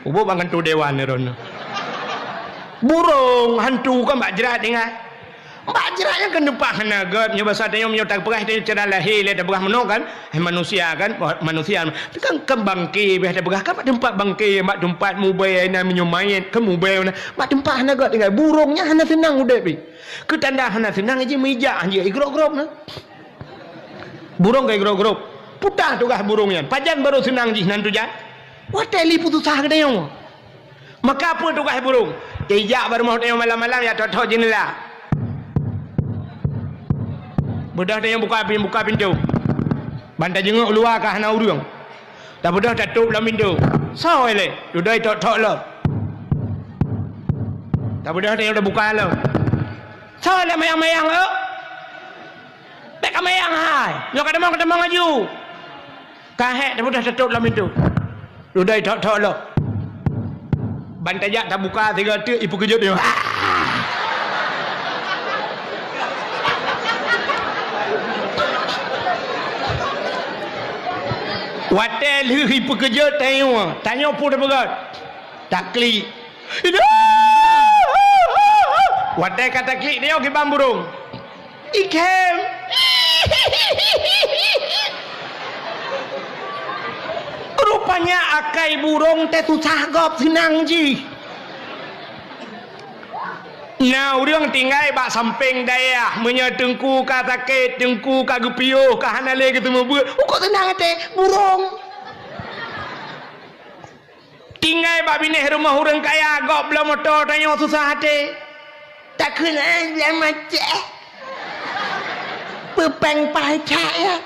ubu bangun tu dewan ni burung hantu kan mbak jerat tinggal mbak jeratnya kan depan hanagat nyobasa tanya menyotak perah dia cara lahir dia perah menok kan manusia itu kan kembangki dia perah kan tempat bangki mak tempat mubai na menyomain kan mubai na mak tempat hanagat tinggal burungnya hana senang udah bi ketanda hana senang aja meja aja igrok-grok na burung kayak igrok-grok putah tu kah burungnya pajan baru senang ji nantu jan wateli putus sah kedai maka apa tu kah burung ejak baru mau tengok malam-malam ya tok-tok jendela budak dia yang buka pintu bantai jenguk luar ke hana urung dah budak dah tutup dalam pintu so ele dudai tok lo dah budak dia dah buka lo so ele mayang lo tak mayang hai nyok kadang aju kahek dah budak tutup dalam pintu dudai tok lo bantai jak dah buka 3 tek ipu kejut dia watel hi pekerja tanya pun dah berat tak klik watel kata klik dia ke bang burung ikem rupanya akai burung teh susah gop senang ji nah orang tinggal bak samping daya menyatengku ka sakit tengku ka gepiuh ka hanale ketemu buat kok senang teh burung tinggal bak bineh rumah orang kaya gok belum motor tanya susah hati tak kena macam pepeng pacak ya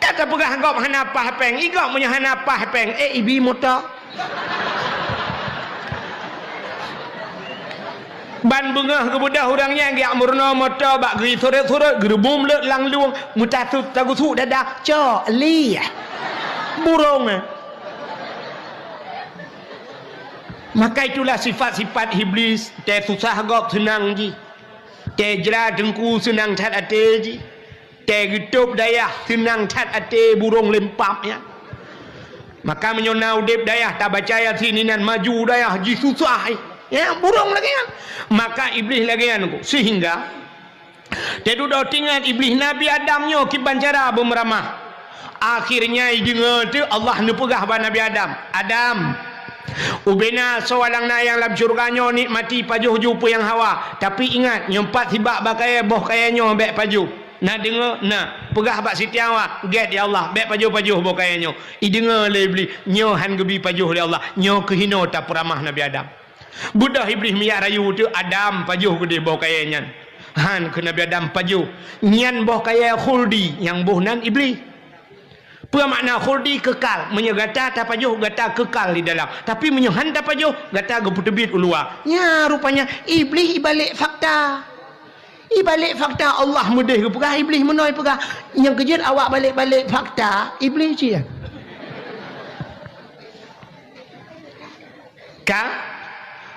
kata pegah gok hanapah peng igok punya hanapah peng ibi motor ban bengah ke budah orangnya gi amurna mata bak geri sore-sore gerbum le lang luang mutatut tagusu dadah cho li burung. Maka itulah sifat-sifat iblis. Te susah gop senang ji, te jera dengku senang tat ate ji, te getup dayah senang tat ate burung lempap ya. Maka menyonau dep dayah tak baca ayat sini nan maju dayah ji susah ya burung lagi kan. Maka iblis lagi kan sehingga te duduk tinggal iblis Nabi Adamnya kiban cara bermeramah. Akhirnya dengar tu Allah nu pegah ba Nabi Adam ubena seorang na yang dalam syurganya nikmati pajuh jupa yang hawa, tapi ingat nyempat hibak bakaya boh kayanya bek pajuh. Nak dengar nak pegah bak Siti Hawa get ya Allah bek pajuh-pajuh boh kayanya. I dengar le iblis nyo han gebi pajuh le Allah nyo kehino tak peramah Nabi Adam. Budak iblis miyak rayu tu Adam pajuh gede boh kayanya. Han ke Nabi Adam pajuh nyan boh kaya khuldi yang boh nan iblis. Apa makna khuldi kekal, menyegata tapajuh gata kekal di dalam, tapi menyohan tapajuh gata geputebit keluar. Ya rupanya iblis ibalik fakta. Ibalik fakta Allah mudah ke pegah iblis menoi pegah. Yang kejut awak balik-balik fakta iblis je. Ka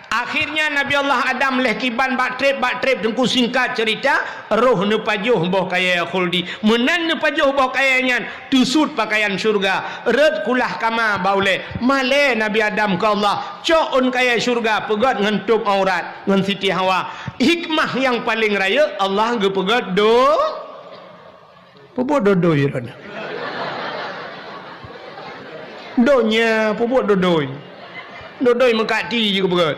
akhirnya Nabi Allah Adam leh kiban bak trip tengku singkat cerita roh ne pajuh boh kaya khuldi menan ne pajuh boh kayanya tusut pakaian syurga red kulah kama baule male Nabi Adam ke Allah coon kaya syurga pegat ngentup aurat ngan Siti Hawa. Hikmah yang paling raya Allah ge pegat pupuk dodoi rana donya pupuk dodoi mengkati je ke pegat.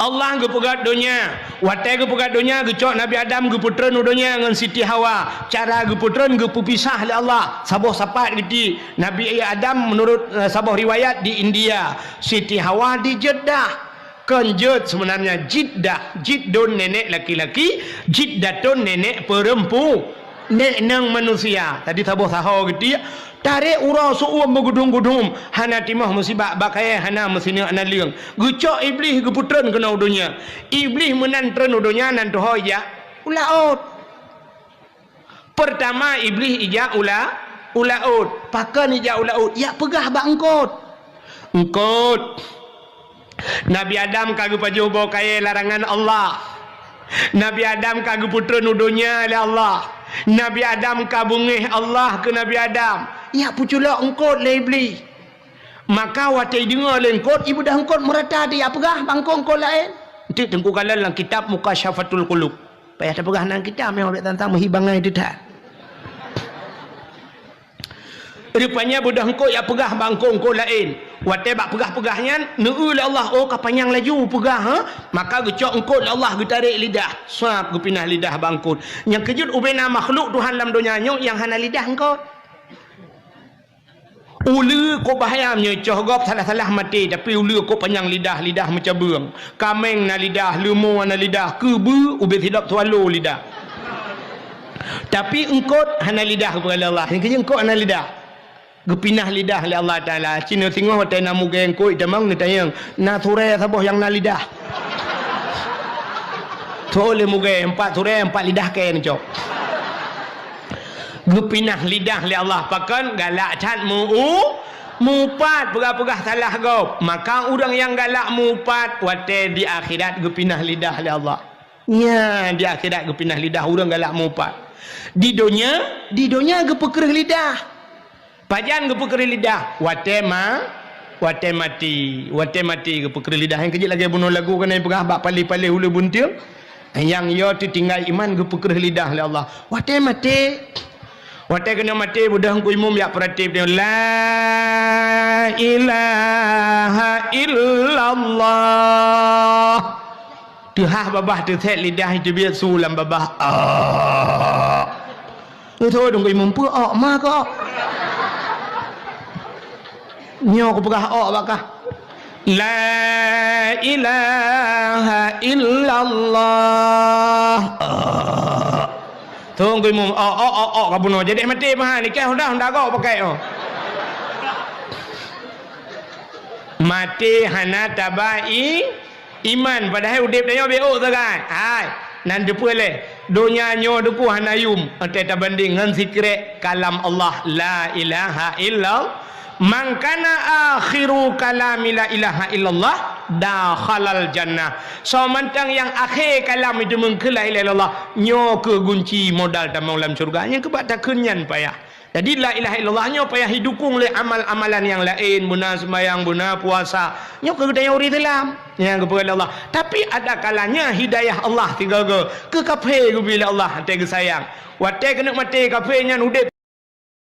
Allah ke pegat donya, watai ke pegat donya ke cok Nabi Adam ke putran donya dengan Siti Hawa. Cara ke putran ke pupisah oleh Allah. Saboh sapat geti. Nabi Adam menurut saboh riwayat di India, Siti Hawa di Jeddah. Kenjut sebenarnya Jiddah. Jiddun nenek laki-laki, Jiddatun nenek perempuan. Nek nang manusia. Tadi saboh sahau geti. Tarik urang suum bergudung-gudung hana timah musibah bakaya hana mesina ana liang gucok iblis ke putran kena udunya iblis menan tren udunya nan tuho ya ulaut pertama iblis ija ulaut pakan ija ulaut ya pegah bak engkot Nabi Adam kagak pajuh bawa kaya larangan Allah. Nabi Adam kagak putran udunya oleh Allah. Nabi Adam kabungih Allah ke Nabi Adam. Ya pucula engkot le iblis. Maka watai dengar le engkot ibu dah engkot merata dia pegah bangkong engkot lain. Nanti tengku kalan dalam kitab Mukasyafatul Qulub. Payah tak pegah nang kitab yang oleh tentang menghibangai dedak. Rupanya budak engkot ya pegah bangkong engkot lain. Watai bak pegah-pegahnya neu le Allah oh kapanyang laju pegah ha. Maka gecok engkot le Allah getarik lidah. Suap gepinah lidah bangkot. Yang kejut ubena makhluk Tuhan dalam dunia yang hana lidah engkot. Ulu kau bahayamnya cohgop salah-salah mati tapi ulu kau panjang lidah macam beung. Kameng na lidah, lemur na lidah, kebu ubet hidup tualu lidah. Tapi engkau hana lidah kepada Allah. Yang kerja engkau hana lidah. Gepinah lidah oleh Allah Taala. Cina tengok hotel namu geng engkau itamang ni tayang na turai saboh yang na lidah. Tole muge 4 turai 4 lidah kain cok. Gepinah lidah li Allah pakan galak cat mupat pegah-pegah salah gop. Maka orang yang galak mupat wate di akhirat gepinah lidah li Allah. Ya di akhirat gepinah lidah orang galak mupat. Di dunia gepekerih lidah. Pajan gepekerih lidah wate mati gepekerih lidah. Yang kecil lagi bunuh lagu kena pegah bak pali-pali hulu buntil. Yang yo tinggal iman gepekerih lidah li Allah. Wate mati. Watai kena mati budak ku imum ya pratif dia la ilaha illallah. Tuhah babah tu set lidah itu biar sulam babah. Itu dong ku imum pu ma ko. Nyo ku pegah bakah. La ilaha illallah. Tunggu imum kabuno jadi mati mah nikah hendak kau pakai mati hana tabai iman padahal udip dia beo sangat. Hai. Nan depa le. Dunia nyo duku hanayum. Ante ta banding ngan zikir kalam Allah la ilaha illallah. Man kana akhiru kalami la ilaha illallah dakhalal jannah. So mantang yang akhir kalam itu mengkala ilaha illallah nyo ke gunci modal tamang dalam syurga. Yang kebat tak kenyan payah. Jadi la ilaha illallah nyo payah didukung oleh amal-amalan yang lain, guna sembahyang, guna puasa. Nyo ke daya uri dalam yang kepada Allah. Tapi ada kalanya hidayah Allah tinggal ke kafe bila Allah tega sayang. Watai kena mati kafe nya udip